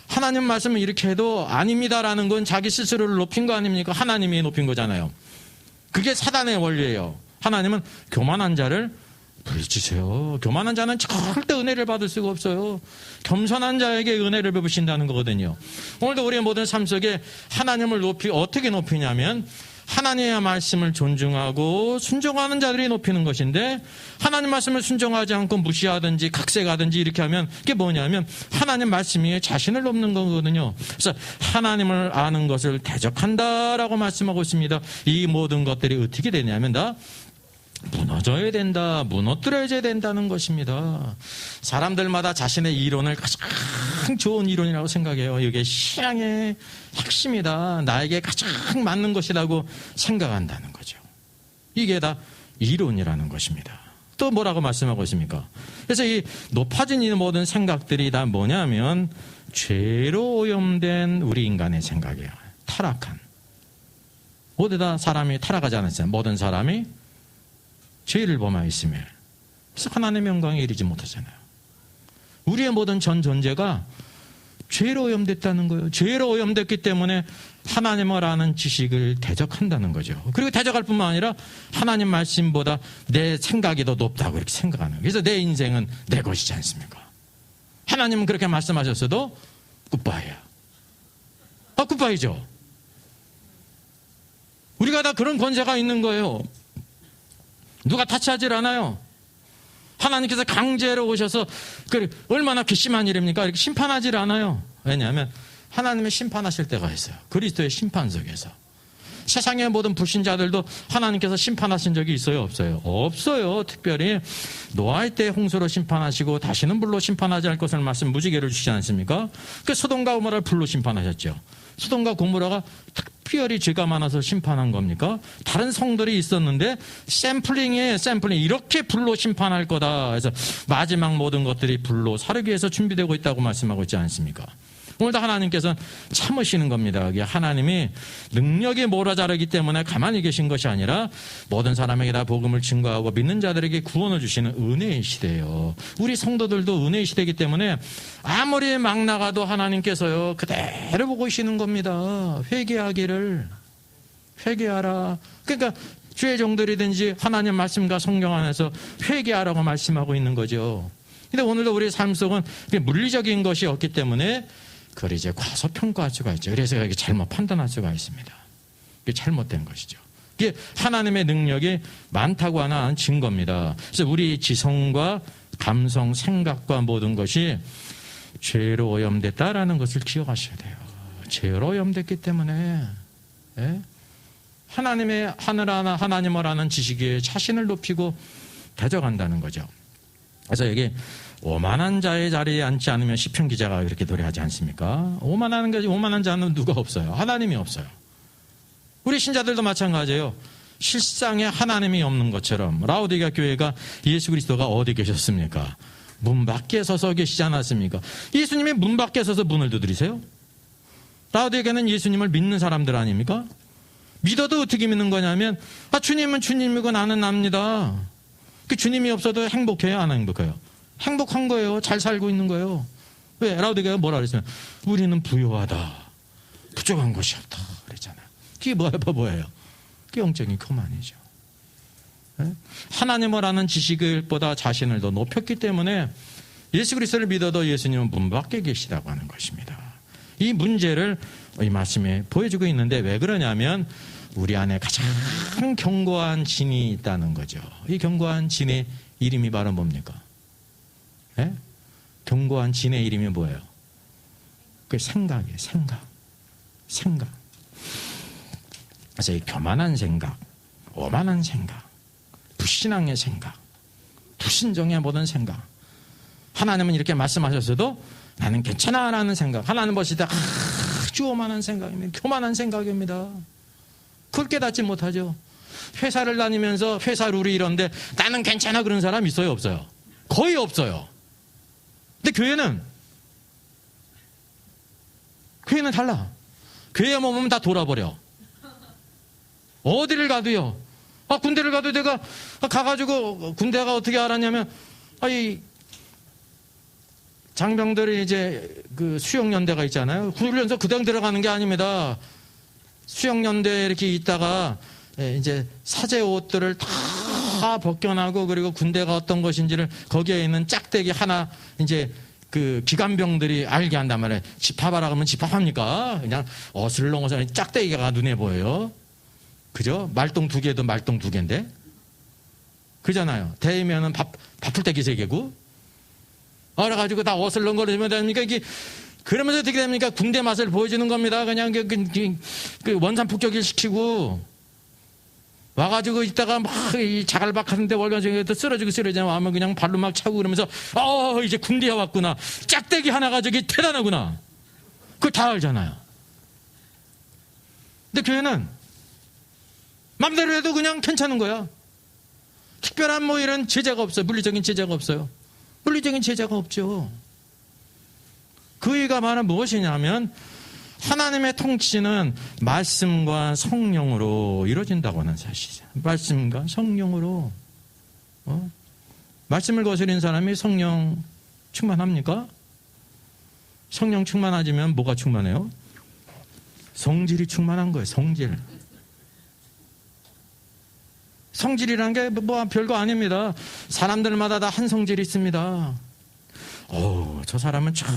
하나님 말씀을 이렇게 해도 아닙니다라는 건 자기 스스로를 높인 거 아닙니까? 하나님이 높인 거잖아요. 그게 사단의 원리예요. 하나님은 교만한 자를 부르짖으세요. 교만한 자는 절대 은혜를 받을 수가 없어요. 겸손한 자에게 은혜를 베푸신다는 거거든요. 오늘도 우리의 모든 삶 속에 하나님을 어떻게 높이냐면 하나님의 말씀을 존중하고 순종하는 자들이 높이는 것인데, 하나님 말씀을 순종하지 않고 무시하든지 각색하든지 이렇게 하면 그게 뭐냐면 하나님 말씀 위에 자신을 높는 거거든요. 그래서 하나님을 아는 것을 대적한다라고 말씀하고 있습니다. 이 모든 것들이 어떻게 되냐면 다 무너져야 된다, 무너뜨려야 된다는 것입니다. 사람들마다 자신의 이론을 가장 좋은 이론이라고 생각해요. 이게 신앙의 핵심이다, 나에게 가장 맞는 것이라고 생각한다는 거죠. 이게 다 이론이라는 것입니다. 또 뭐라고 말씀하고 있습니까? 그래서 이 높아진 이 모든 생각들이 다 뭐냐면 죄로 오염된 우리 인간의 생각이에요. 타락한. 모두 다 사람이 타락하지 않았어요. 모든 사람이 죄를 범하였으며 그래서 하나님의 영광에 이르지 못하잖아요. 우리의 모든 전 존재가 죄로 오염됐다는 거예요. 죄로 오염됐기 때문에 하나님을 아는 지식을 대적한다는 거죠. 그리고 대적할 뿐만 아니라 하나님 말씀보다 내 생각이 더 높다고 이렇게 생각하는 거예요. 그래서 내 인생은 내 것이지 않습니까? 하나님은 그렇게 말씀하셨어도 굿바이야. 굿바이죠. 우리가 다 그런 권세가 있는 거예요. 누가 타치하질 않아요. 하나님께서 강제로 오셔서 얼마나 괘씸한 일입니까? 이렇게 심판하질 않아요. 왜냐하면 하나님의 심판하실 때가 있어요. 그리스도의 심판석에서. 세상의 모든 불신자들도 하나님께서 심판하신 적이 있어요? 없어요? 없어요. 특별히 노아의 때 홍수로 심판하시고 다시는 불로 심판하지 않을 것을 말씀 무지개를 주시지 않습니까? 그 소돔과 고모라를 불로 심판하셨죠. 소돔과 고모라가 특별히 죄가 많아서 심판한 겁니까? 다른 성들이 있었는데 샘플링이에요. 샘플링. 이렇게 불로 심판할 거다. 그래서 마지막 모든 것들이 불로 사르기 위해서 준비되고 있다고 말씀하고 있지 않습니까? 오늘도 하나님께서는 참으시는 겁니다. 하나님이 능력이 몰아자르기 때문에 가만히 계신 것이 아니라 모든 사람에게 다 복음을 증거하고 믿는 자들에게 구원을 주시는 은혜의 시대예요. 우리 성도들도 은혜의 시대이기 때문에 아무리 막 나가도 하나님께서요 그대로 보고 계시는 겁니다. 회개하기를. 회개하라. 그러니까 주의 종들이든지 하나님 말씀과 성경 안에서 회개하라고 말씀하고 있는 거죠. 근데 오늘도 우리의 삶 속은 물리적인 것이 없기 때문에 그걸 이제 과소평가할 수가 있죠. 그래서 이게 잘못 판단할 수가 있습니다. 이게 잘못된 것이죠. 이게 하나님의 능력이 많다고 하는 증거입니다. 그래서 우리 지성과 감성, 생각과 모든 것이 죄로 오염됐다라는 것을 기억하셔야 돼요. 죄로 오염됐기 때문에 하나님의 하나님을 아는 지식에 자신을 높이고 대적한다는 거죠. 그래서 여기 오만한 자의 자리에 앉지 않으면 시편 기자가 그렇게 노래하지 않습니까? 오만한 자는 누가 없어요. 하나님이 없어요. 우리 신자들도 마찬가지예요. 실상에 하나님이 없는 것처럼 라오디게아 교회가 예수 그리스도가 어디 계셨습니까? 문 밖에 서서 계시지 않았습니까? 예수님이 문 밖에 서서 문을 두드리세요? 라오디게아는 예수님을 믿는 사람들 아닙니까? 믿어도 어떻게 믿는 거냐면 주님은 주님이고 나는 납니다. 그 주님이 없어도 행복해요? 안 행복해요? 행복한 거예요. 잘 살고 있는 거예요. 왜? 라오디게아가 뭐라 그랬어요? 우리는 부요하다. 부족한 것이 없다. 그랬잖아요. 그게 뭐예요? 그게 영적인 교만이죠. 하나님을 아는 지식보다 자신을 더 높였기 때문에 예수 그리스도를 믿어도 예수님은 문 밖에 계시다고 하는 것입니다. 이 문제를 이 말씀에 보여주고 있는데 왜 그러냐면 우리 안에 가장 견고한 진이 있다는 거죠. 이 견고한 진의 이름이 바로 뭡니까? 견고한 진의 이름이 뭐예요? 그게 생각이에요. 생각. 그래서 이 교만한 생각, 오만한 생각, 불신앙의 생각, 불신정의 모든 생각. 하나님은 이렇게 말씀하셨어도 나는 괜찮아라는 생각. 하나님 보실 때 아주 오만한 생각입니다. 교만한 생각입니다. 그걸 깨닫지 못하죠. 회사를 다니면서 회사 룰이 이런데 나는 괜찮아 그런 사람 있어요? 없어요? 거의 없어요. 근데 교회는 달라. 교회 몸은 다 돌아버려. 어디를 가도요. 군대를 가도 내가 가가지고 군대가 어떻게 알았냐면, 이 장병들이 이제 그 수영연대가 있잖아요. 훈련소 그냥 들어가는 게 아닙니다. 수영연대에 이렇게 있다가 이제 사제 옷들을 다 벗겨나고, 그리고 군대가 어떤 것인지를 거기에 있는 짝대기 하나 이제 그 기관병들이 알게 한단 말이에요. 집합하라 그러면 집합합니까? 그냥 어슬렁어슬렁 짝대기가 눈에 보여요. 그죠? 말똥 2개도 말똥 2개인데. 그잖아요. 대면은 밥풀떼기 3개고. 그래가지고 다 어슬렁거리면 됩니까? 이게 그러면서 어떻게 됩니까? 군대 맛을 보여주는 겁니다. 그냥 그 원산 폭격을 시키고 와가지고 있다가 막 이 자갈박 하는데 월간중에도 쓰러지고 와면 그냥 발로 막 차고 그러면서 이제 군대에 왔구나. 짝대기 하나 가지고 대단하구나. 그거 다 알잖아요. 근데 교회는 맘대로 해도 그냥 괜찮은 거야. 특별한 뭐 이런 제재가 없어요. 물리적인 제재가 없어요. 물리적인 제재가 없죠. 그 의의가 말은 무엇이냐면 하나님의 통치는 말씀과 성령으로 이루어진다고 하는 사실이죠. 말씀과 성령으로. 말씀을 거스린 사람이 성령 충만합니까? 성령 충만하지면 뭐가 충만해요? 성질이 충만한 거예요. 성질. 성질이라는 게 뭐 별거 아닙니다. 사람들마다 다 한 성질이 있습니다. 저 사람은 참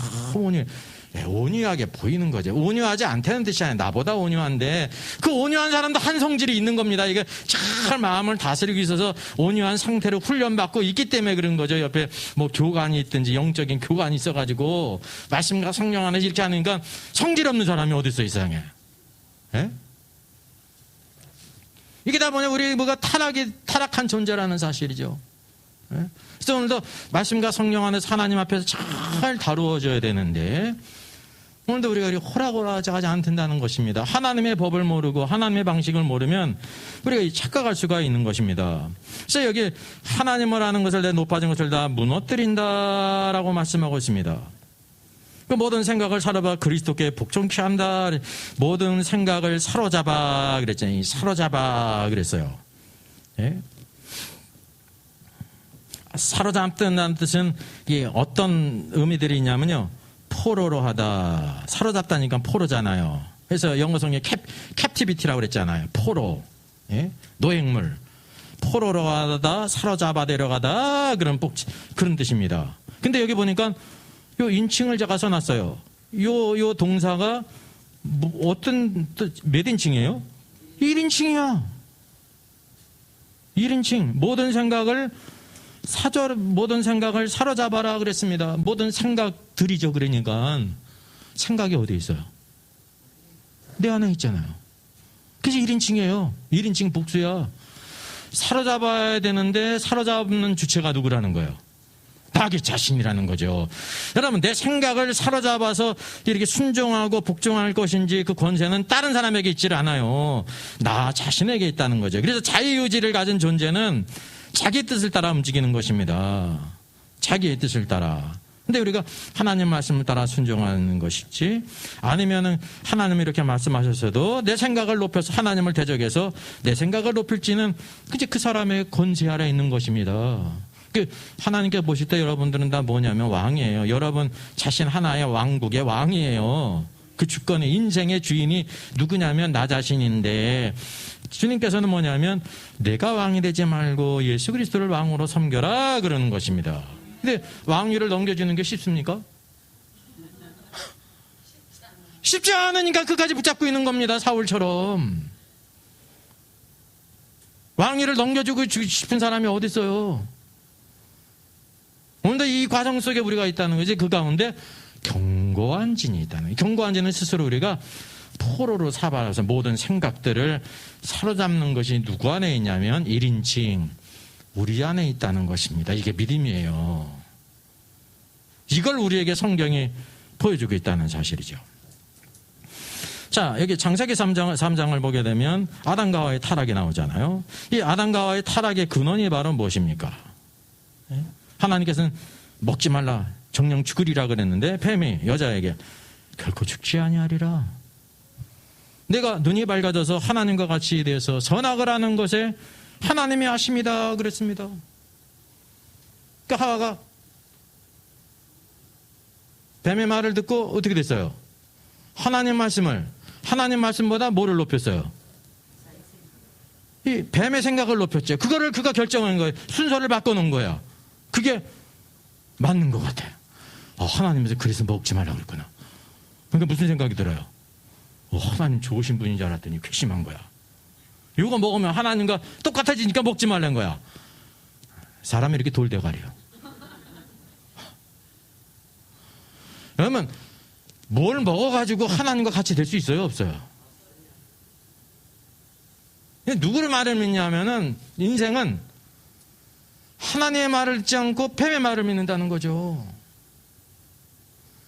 온유하게 보이는 거죠. 온유하지 않다는 뜻이 아니라 나보다 온유한데 그 온유한 사람도 한 성질이 있는 겁니다. 이게 잘 마음을 다스리고 있어서 온유한 상태로 훈련받고 있기 때문에 그런 거죠. 옆에 뭐 교관이 있든지 영적인 교관이 있어가지고 말씀과 성령 안에서 이렇게 하니까 성질 없는 사람이 어디 있어 이 세상에. 예? 이게 다 뭐냐, 우리 뭐가 타락한 존재라는 사실이죠. 예? 그래서 오늘도 말씀과 성령 안에서 하나님 앞에서 잘 다루어져야 되는데 오늘도 우리가 호락호락하지 않는다는 것입니다. 하나님의 법을 모르고 하나님의 방식을 모르면 우리가 착각할 수가 있는 것입니다. 그래서 여기 하나님을 아는 것을 내 높아진 것을 다 무너뜨린다라고 말씀하고 있습니다. 그 모든 생각을 사로잡아 그리스도께 복종케 한다. 모든 생각을 사로잡아 그랬잖아요. 사로잡아 그랬어요. 예? 사로잡다는 뜻은 이게 어떤 의미들이 있냐면요. 포로로 하다. 사로잡다니까 포로잖아요. 그래서 영어 성경에 캡티비티라고 그랬잖아요. 포로. 예? 노획물. 포로로 하다, 사로잡아 데려가다. 그런 뜻입니다. 근데 여기 보니까 요 인칭을 제가 써놨어요. 요 동사가 어떤 몇 인칭이에요? 1인칭이야. 1인칭. 모든 생각을 사로잡아라 그랬습니다. 모든 생각들이죠. 그러니까 생각이 어디에 있어요? 내 안에 있잖아요. 그래서 1인칭이에요. 1인칭 복수야. 사로잡아야 되는데 사로잡는 주체가 누구라는 거예요? 자기 자신이라는 거죠. 여러분, 내 생각을 사로잡아서 이렇게 순종하고 복종할 것인지 그 권세는 다른 사람에게 있질 않아요. 나 자신에게 있다는 거죠. 그래서 자유의지를 가진 존재는 자기 뜻을 따라 움직이는 것입니다. 자기의 뜻을 따라. 근데 우리가 하나님 말씀을 따라 순종하는 것일지 아니면은 하나님이 이렇게 말씀하셨어도 내 생각을 높여서 하나님을 대적해서 내 생각을 높일지는 그 사람의 권세 아래 있는 것입니다. 하나님께 보실 때 여러분들은 다 뭐냐면 왕이에요. 여러분 자신 하나의 왕국의 왕이에요. 그 주권의 인생의 주인이 누구냐면 나 자신인데 주님께서는 뭐냐면 내가 왕이 되지 말고 예수 그리스도를 왕으로 섬겨라 그러는 것입니다. 근데 왕위를 넘겨주는 게 쉽습니까? 쉽지 않으니까 끝까지 붙잡고 있는 겁니다. 사울처럼. 왕위를 넘겨주고 싶은 사람이 어디 있어요? 오늘도 이 과정 속에 우리가 있다는 거지. 그 가운데 견고한 진이 있다는. 견고한 진은 스스로 우리가 포로로 사발해서 모든 생각들을 사로잡는 것이 누구 안에 있냐면 1인칭 우리 안에 있다는 것입니다. 이게 믿음이에요. 이걸 우리에게 성경이 보여주고 있다는 사실이죠. 자, 여기 창세기 3장을 보게 되면 아담과 하와의 타락이 나오잖아요. 이 아담과 하와의 타락의 근원이 바로 무엇입니까? 하나님께서는 먹지 말라 정령 죽으리라 그랬는데 뱀이 여자에게 결코 죽지 아니하리라. 내가 눈이 밝아져서 하나님과 같이 돼서 선악을 하는 것에 하나님이 하십니다 그랬습니다. 그러니까 하와가 뱀의 말을 듣고 어떻게 됐어요? 하나님 말씀보다 뭐를 높였어요? 이 뱀의 생각을 높였죠. 그거를 그가 결정한 거예요. 순서를 바꿔놓은 거야. 그게 맞는 것 같아요. 하나님께서 그래서 먹지 말라고 그랬구나. 그러니까 무슨 생각이 들어요? 하나님 좋으신 분인 줄 알았더니 괘씸한 거야. 이거 먹으면 하나님과 똑같아지니까 먹지 말라는 거야. 사람이 이렇게 돌대가리야. 그러면 뭘 먹어가지고 하나님과 같이 될 수 있어요? 없어요? 누구를 말을 믿냐면은 인생은 하나님의 말을 듣지 않고 뱀의 말을 믿는다는 거죠.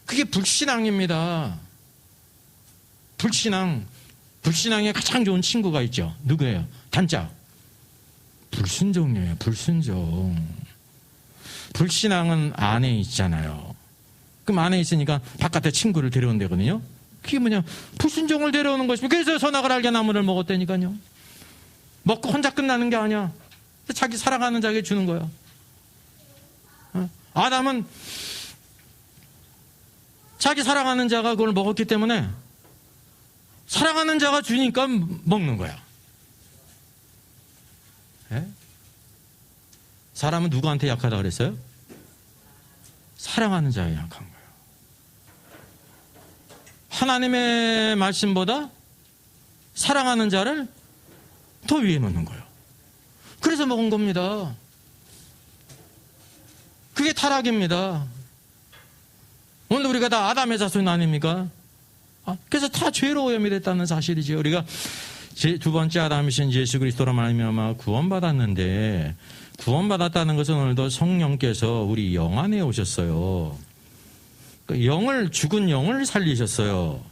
그게 불신앙입니다. 불신앙의 가장 좋은 친구가 있죠. 누구예요? 단짝. 불순종이에요. 불순종. 불신앙은 안에 있잖아요. 그럼 안에 있으니까 바깥에 친구를 데려온다거든요. 그게 뭐냐? 불순종을 데려오는 것입니다. 그래서 선악을 알게 나무를 먹었다니까요. 먹고 혼자 끝나는 게 아니야. 자기 사랑하는 자에게 주는 거야. 아담은 자기 사랑하는 자가 그걸 먹었기 때문에 사랑하는 자가 주니까 먹는 거야. 예? 사람은 누구한테 약하다 그랬어요? 사랑하는 자에 약한 거예요. 하나님의 말씀보다 사랑하는 자를 더 위에 놓는 거예요. 그래서 먹은 겁니다. 그게 타락입니다. 오늘 우리가 다 아담의 자손 아닙니까? 그래서 다 죄로 오염이 됐다는 사실이죠. 우리가 두 번째 아담이신 예수 그리스도로 말미암아 구원받았는데, 구원받았다는 것은 오늘도 성령께서 우리 영 안에 오셨어요. 죽은 영을 살리셨어요.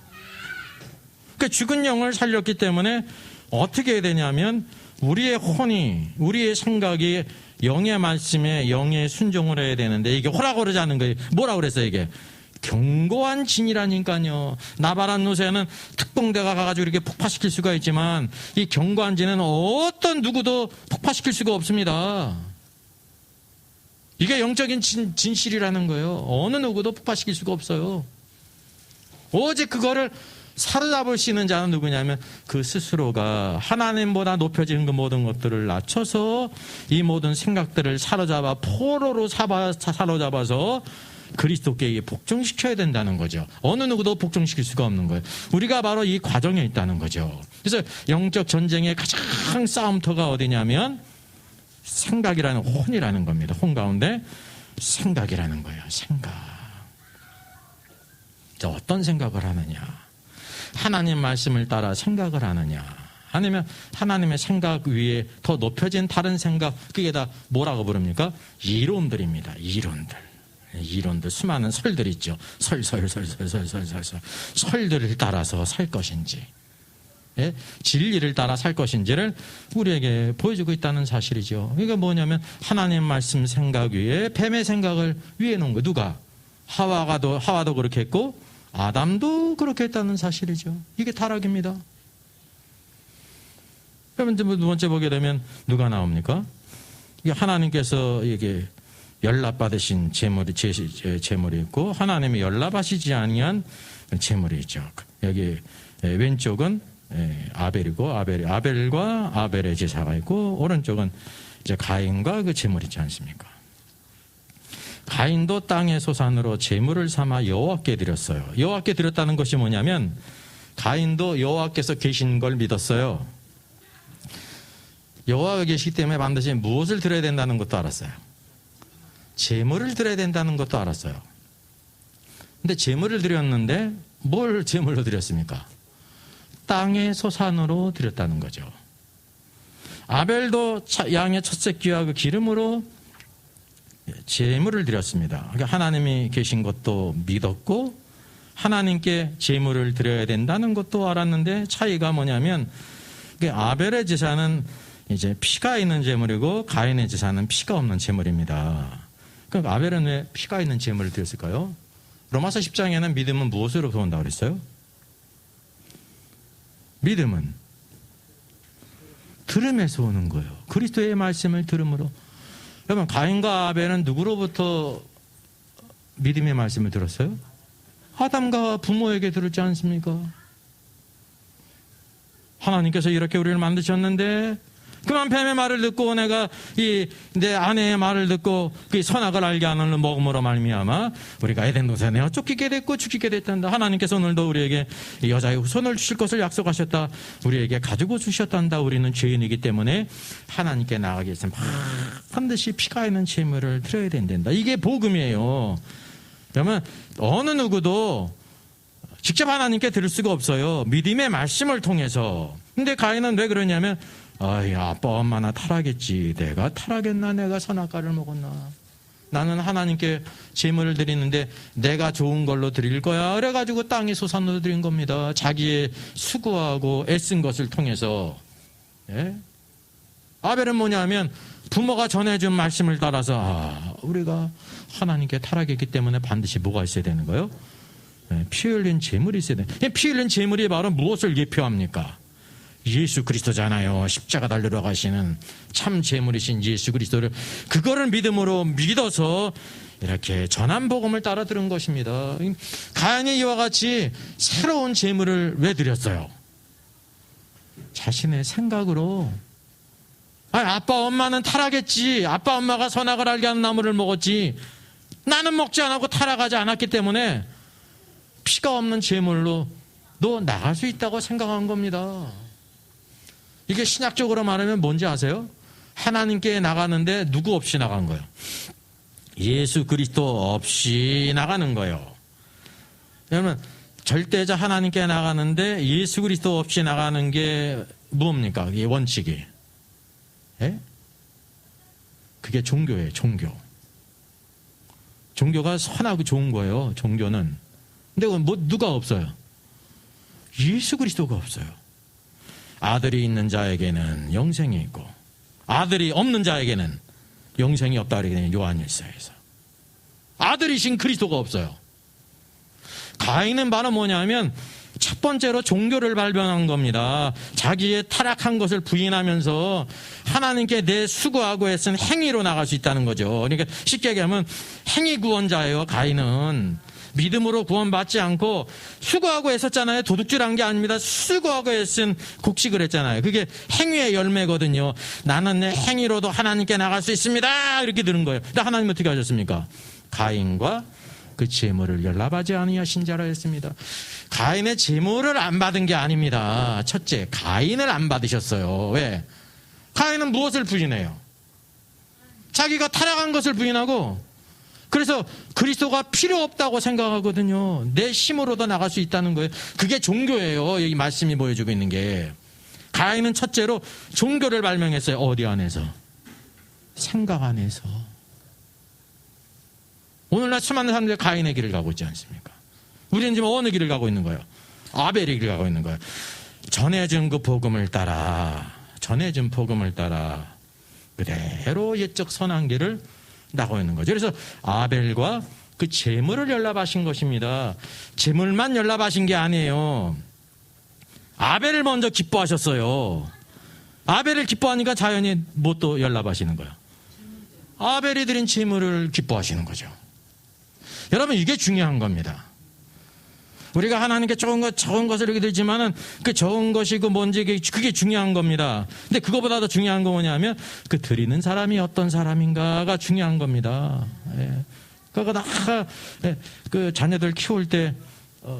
그러니까 죽은 영을 살렸기 때문에 어떻게 해야 되냐면 우리의 혼이, 우리의 생각이 영의 말씀에 영의 순종을 해야 되는데, 이게 호라고 그러지 않는 거예요. 뭐라고 그랬어요 이게? 견고한 진이라니까요. 나발한 노새는 특공대가 가가지고 이렇게 폭파시킬 수가 있지만 이 견고한 진은 어떤 누구도 폭파시킬 수가 없습니다. 이게 영적인 진실이라는 거예요. 어느 누구도 폭파시킬 수가 없어요. 오직 그거를 사로잡을 수 있는 자는 누구냐면 그 스스로가 하나님보다 높여진 그 모든 것들을 낮춰서 이 모든 생각들을 사로잡아 포로로 사로잡아서 그리스도께 복종시켜야 된다는 거죠. 어느 누구도 복종시킬 수가 없는 거예요. 우리가 바로 이 과정에 있다는 거죠. 그래서 영적 전쟁의 가장 싸움터가 어디냐면 생각이라는 혼이라는 겁니다. 혼 가운데 생각이라는 거예요. 생각. 어떤 생각을 하느냐? 하나님 말씀을 따라 생각을 하느냐? 아니면 하나님의 생각 위에 더 높여진 다른 생각, 그게 다 뭐라고 부릅니까? 이론들입니다. 이론들, 수많은 설들 있죠. 설들을 따라서 살 것인지, 예? 진리를 따라 살 것인지를 우리에게 보여주고 있다는 사실이죠. 그러니까 뭐냐면 하나님 말씀 생각 위에 뱀의 생각을 위에 놓은 거예요. 누가? 하와도 그렇게 했고 아담도 그렇게 했다는 사실이죠. 이게 타락입니다. 그러면 두 번째 보게 되면 누가 나옵니까? 이게 하나님께서 이게 연락받으신 제물이 있고 하나님이 연락하시지 아니한 제물이 있죠. 여기 왼쪽은 아벨이고 아벨과 아벨의 제사가 있고 오른쪽은 이제 가인과 그 제물이 있지 않습니까? 가인도 땅의 소산으로 제물을 삼아 여호와께 드렸어요. 여호와께 드렸다는 것이 뭐냐면 가인도 여호와께서 계신 걸 믿었어요. 여호와가 계시기 때문에 반드시 무엇을 드려야 된다는 것도 알았어요. 제물을 드려야 된다는 것도 알았어요. 근데 제물을 드렸는데 뭘 제물로 드렸습니까? 땅의 소산으로 드렸다는 거죠. 아벨도 양의 첫 새끼와 그 기름으로 제물을 드렸습니다. 그러니까 하나님이 계신 것도 믿었고 하나님께 제물을 드려야 된다는 것도 알았는데 차이가 뭐냐면 아벨의 제사는 이제 피가 있는 제물이고 가인의 제사는 피가 없는 제물입니다. 그러니까 아벨은 왜 피가 있는 제물을 드렸을까요? 로마서 10장에는 믿음은 무엇으로 들어온다고 그랬어요? 믿음은 들음에서 오는 거예요. 그리스도의 말씀을 들음으로. 여러분, 가인과 아벨은 누구로부터 믿음의 말씀을 들었어요? 아담과 부모에게 들었지 않습니까? 하나님께서 이렇게 우리를 만드셨는데 그만 뱀의 말을 듣고 내가 내 아내의 말을 듣고 그 선악을 알게 하는 먹음으로 말미암아 우리가 에덴 동산에 내어 쫓기게 됐고 죽이게 됐단다. 하나님께서 오늘도 우리에게 여자의 후손을 주실 것을 약속하셨다. 우리에게 가지고 주셨단다. 우리는 죄인이기 때문에 하나님께 나가기 위해서는 반드시 피가 있는 제물을 드려야 된다. 이게 복음이에요. 그러면 어느 누구도 직접 하나님께 들을 수가 없어요. 믿음의 말씀을 통해서. 근데 가인은 왜 그러냐면 아빠 엄마나 타락했지. 내가 타락했나? 내가 선악과를 먹었나? 나는 하나님께 제물을 드리는데 내가 좋은 걸로 드릴 거야. 그래가지고 땅이 소산으로 드린 겁니다. 자기의 수고하고 애쓴 것을 통해서. 예? 아벨은 뭐냐면 부모가 전해준 말씀을 따라서 우리가 하나님께 타락했기 때문에 반드시 뭐가 있어야 되는 거예요? 피 흘린 제물이 있어야 돼요. 피 흘린 제물이 바로 무엇을 예표합니까? 예수 그리스도잖아요. 십자가 달리러 가시는 참 제물이신 예수 그리스도를, 그거를 믿음으로 믿어서 이렇게 전한 복음을 따라 들은 것입니다. 가인이 이와 같이 새로운 제물을 왜 드렸어요? 자신의 생각으로. 아빠 엄마는 타락했지. 아빠 엄마가 선악을 알게 하는 나무를 먹었지. 나는 먹지 않았고 타락하지 않았기 때문에 피가 없는 제물로 너 나갈 수 있다고 생각한 겁니다. 이게 신약적으로 말하면 뭔지 아세요? 하나님께 나가는데 누구 없이 나간 거예요? 예수 그리스도 없이 나가는 거예요. 그러면 절대자 하나님께 나가는데 예수 그리스도 없이 나가는 게 뭡니까? 이 원칙이. 예? 그게 종교예요. 종교가 선하고 좋은 거예요. 종교는. 근데 누가 없어요? 예수 그리스도가 없어요. 아들이 있는 자에게는 영생이 있고 아들이 없는 자에게는 영생이 없다 그러거든요. 요한일서에서. 아들이신 그리스도가 없어요. 가인은 바로 뭐냐면 첫 번째로 종교를 발견한 겁니다. 자기의 타락한 것을 부인하면서 하나님께 내 수고하고 애쓴 행위로 나갈 수 있다는 거죠. 그러니까 쉽게 얘기하면 행위 구원자예요. 가인은 믿음으로 구원받지 않고 수고하고 애썼잖아요. 도둑질한 게 아닙니다. 수고하고 애쓴 곡식을 했잖아요. 그게 행위의 열매거든요. 나는 내 행위로도 하나님께 나갈 수 있습니다. 이렇게 들은 거예요. 근데 하나님 어떻게 하셨습니까? 가인과 그 제물을 연락하지 아니하신 자라 했습니다. 가인의 제물을 안 받은 게 아닙니다. 첫째, 가인을 안 받으셨어요. 왜? 가인은 무엇을 부인해요? 자기가 타락한 것을 부인하고, 그래서 그리스도가 필요 없다고 생각하거든요. 내 힘으로도 나갈 수 있다는 거예요. 그게 종교예요. 이 말씀이 보여주고 있는 게. 가인은 첫째로 종교를 발명했어요. 어디 안에서? 생각 안에서. 오늘날 수많은 사람들이 가인의 길을 가고 있지 않습니까? 우리는 지금 어느 길을 가고 있는 거예요? 아벨의 길을 가고 있는 거예요. 전해준 그 복음을 따라, 그대로 옛적 선한 길을 나가고 있는 거죠. 그래서 아벨과 그 제물을 연락하신 것입니다. 제물만 연락하신 게 아니에요. 아벨을 먼저 기뻐하셨어요. 아벨을 기뻐하니까 자연히 뭣도 연락하시는 거예요. 아벨이 드린 제물을 기뻐하시는 거죠. 여러분, 이게 중요한 겁니다. 우리가 하나님께 적은 것을 이렇게 드리지만은 그 적은 것이고 뭔지 그게 중요한 겁니다. 근데 그거보다 더 중요한 건 뭐냐면 그 드리는 사람이 어떤 사람인가가 중요한 겁니다. 예. 그러니까 그 자녀들 키울 때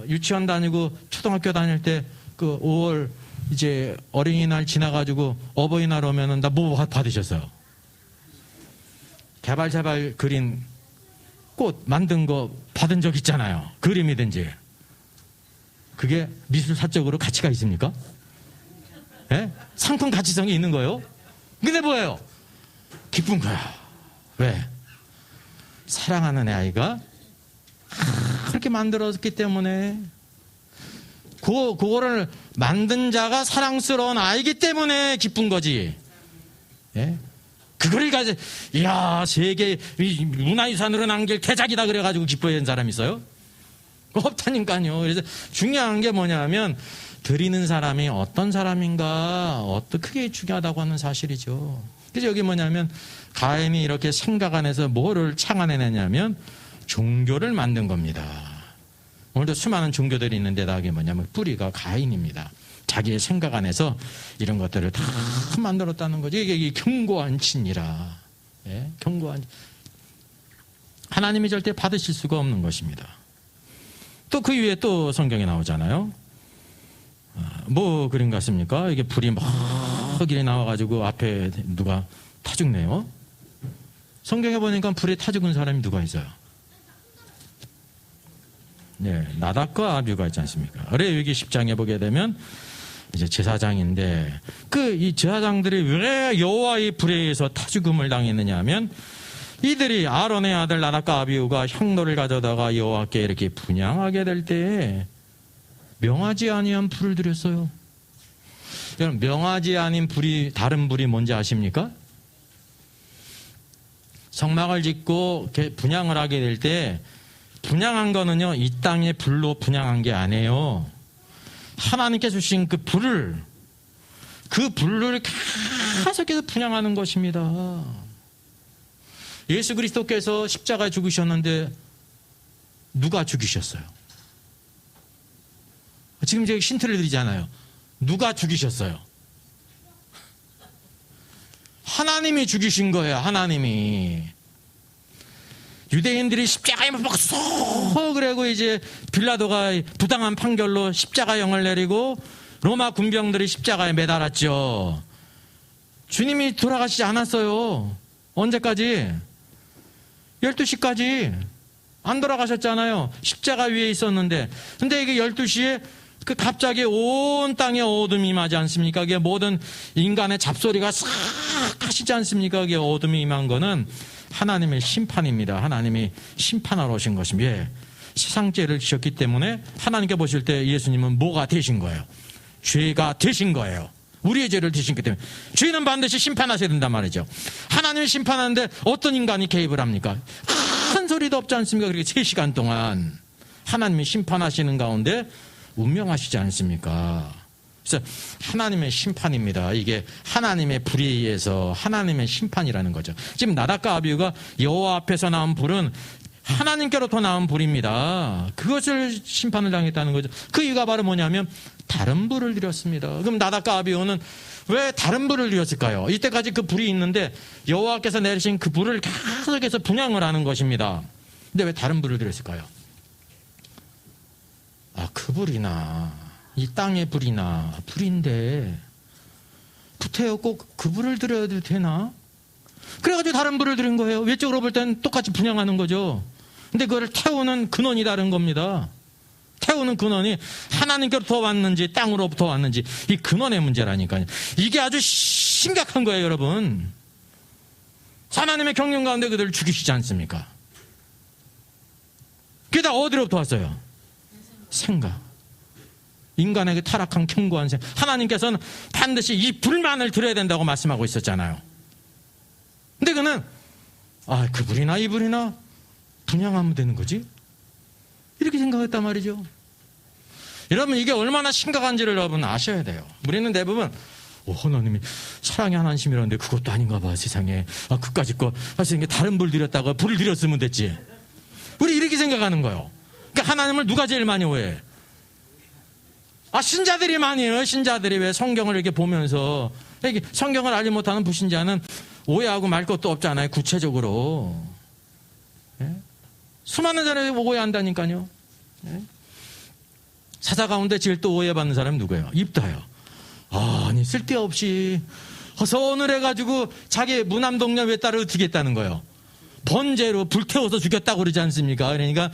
유치원 다니고 초등학교 다닐 때 그 5월 이제 어린이날 지나가지고 어버이날 오면은 나 뭐 받으셨어요? 개발 그린 꽃 만든 거 받은 적 있잖아요. 그림이든지. 그게 미술사적으로 가치가 있습니까? 예? 상품 가치성이 있는 거예요? 근데 뭐예요? 기쁜 거야. 왜? 사랑하는 애 아이가 그렇게 만들었기 때문에, 그거를 만든 자가 사랑스러운 아이기 때문에 기쁜 거지. 예? 그거를 가지고, 이야, 세계 문화유산으로 남길 대작이다 그래가지고 기뻐하는 사람이 있어요? 없다니까요. 그래서 중요한 게 뭐냐면 드리는 사람이 어떤 사람인가, 그게 중요하다고 하는 사실이죠. 그래서 여기 뭐냐면 가인이 이렇게 생각 안에서 뭐를 창안해내냐면 종교를 만든 겁니다. 오늘도 수많은 종교들이 있는데 그게 뭐냐면 뿌리가 가인입니다. 자기의 생각 안에서 이런 것들을 다 만들었다는 거죠. 이게 견고한 진이라. 예? 견고한. 하나님이 절대 받으실 수가 없는 것입니다. 또 그 위에 또 성경에 나오잖아요. 뭐 그림 같습니까? 이게 불이 막 이렇게 나와가지고 앞에 누가 타 죽네요. 성경에 보니까 불에 타 죽은 사람이 누가 있어요? 네, 나답과 아비후가 있지 않습니까? 레위기 10장에 보게 되면 이제 제사장인데 이 제사장들이 왜 여호와의 불에 의해서 타 죽음을 당했느냐 하면 이들이 아론의 아들 나답과 아비후가 향로를 가져다가 여호와께 이렇게 분향하게 될 때에 명하지 아니한 불을 드렸어요. 여러분, 명하지 아닌 불이, 다른 불이 뭔지 아십니까? 성막을 짓고 분향을 하게 될 때 분향한 거는요, 이 땅의 불로 분향한 게 아니에요. 하나님께서 주신 그 불을 계속해서 분향하는 것입니다. 예수 그리스도께서 십자가에 죽으셨는데 누가 죽이셨어요? 지금 제가 힌트를 드리잖아요. 누가 죽이셨어요? 하나님이 죽이신 거예요. 하나님이. 유대인들이 십자가에 못 박서 그러고 이제 빌라도가 부당한 판결로 십자가형을 내리고 로마 군병들이 십자가에 매달았죠. 주님이 돌아가시지 않았어요. 언제까지? 12시까지 안 돌아가셨잖아요. 십자가 위에 있었는데. 근데 이게 12시에 갑자기 온 땅에 어둠이 임하지 않습니까? 그게 모든 인간의 잡소리가 싹 하시지 않습니까? 그게 어둠이 임한 거는 하나님의 심판입니다. 하나님이 심판하러 오신 것입니다. 예. 세상죄를 지셨기 때문에 하나님께 보실 때 예수님은 뭐가 되신 거예요? 죄가 되신 거예요. 우리의 죄를 되신기 때문에 죄는 반드시 심판하셔야 된단 말이죠. 하나님이 심판하는데 어떤 인간이 개입을 합니까? 한 소리도 없지 않습니까? 그렇게 3시간 동안 하나님이 심판하시는 가운데 운명하시지 않습니까? 그래서 하나님의 심판입니다. 이게 하나님의 불에 의해서 하나님의 심판이라는 거죠. 지금 나답과 아비후가 여호와 앞에서 나온 불은 하나님께로부터 나온 불입니다. 그것을 심판을 당했다는 거죠. 그 이유가 바로 뭐냐면 다른 불을 드렸습니다. 그럼 나답과 아비후는 왜 다른 불을 드렸을까요? 이때까지 그 불이 있는데 여호와께서 내리신 그 불을 계속해서 분향을 하는 것입니다. 근데 왜 다른 불을 드렸을까요? 그 불이나 이 땅의 불이나 불인데 부태여 꼭 그 불을 드려도 되나? 그래가지고 다른 불을 드린 거예요. 외적으로 볼 때는 똑같이 분향하는 거죠. 근데 그걸 태우는 근원이 다른 겁니다. 태우는 근원이 하나님께로부터 왔는지 땅으로부터 왔는지 이 근원의 문제라니까요. 이게 아주 심각한 거예요, 여러분. 하나님의 경륜 가운데 그들을 죽이시지 않습니까? 그게 다 어디로부터 왔어요? 생각. 인간에게 타락한 견고한 생각. 하나님께서는 반드시 이 불만을 드려야 된다고 말씀하고 있었잖아요. 근데 그는 그 불이나 이 불이나 분향하면 되는 거지? 이렇게 생각했단 말이죠. 여러분, 이게 얼마나 심각한지를 여러분 아셔야 돼요. 우리는 대부분 하나님이 사랑의 하나님이라는데 그것도 아닌가 봐, 세상에. 그까짓 거 사실 다른 불 드렸다가 불을 드렸으면 됐지. 우리 이렇게 생각하는 거예요. 그러니까 하나님을 누가 제일 많이 오해해? 신자들이 많이 해요. 신자들이 왜 성경을 이렇게 보면서 이렇게 성경을 알지 못하는 불신자는 오해하고 말 것도 없잖아요. 구체적으로. 예? 수많은 사람이 오해한다니까요. 예? 사자 가운데 제일 또 오해받는 사람이 누구예요? 입다요. 아니 쓸데없이 허선을 해가지고 자기 무남동녀 외딸을 죽였다는 거예요. 번제로 불태워서 죽였다고 그러지 않습니까? 그러니까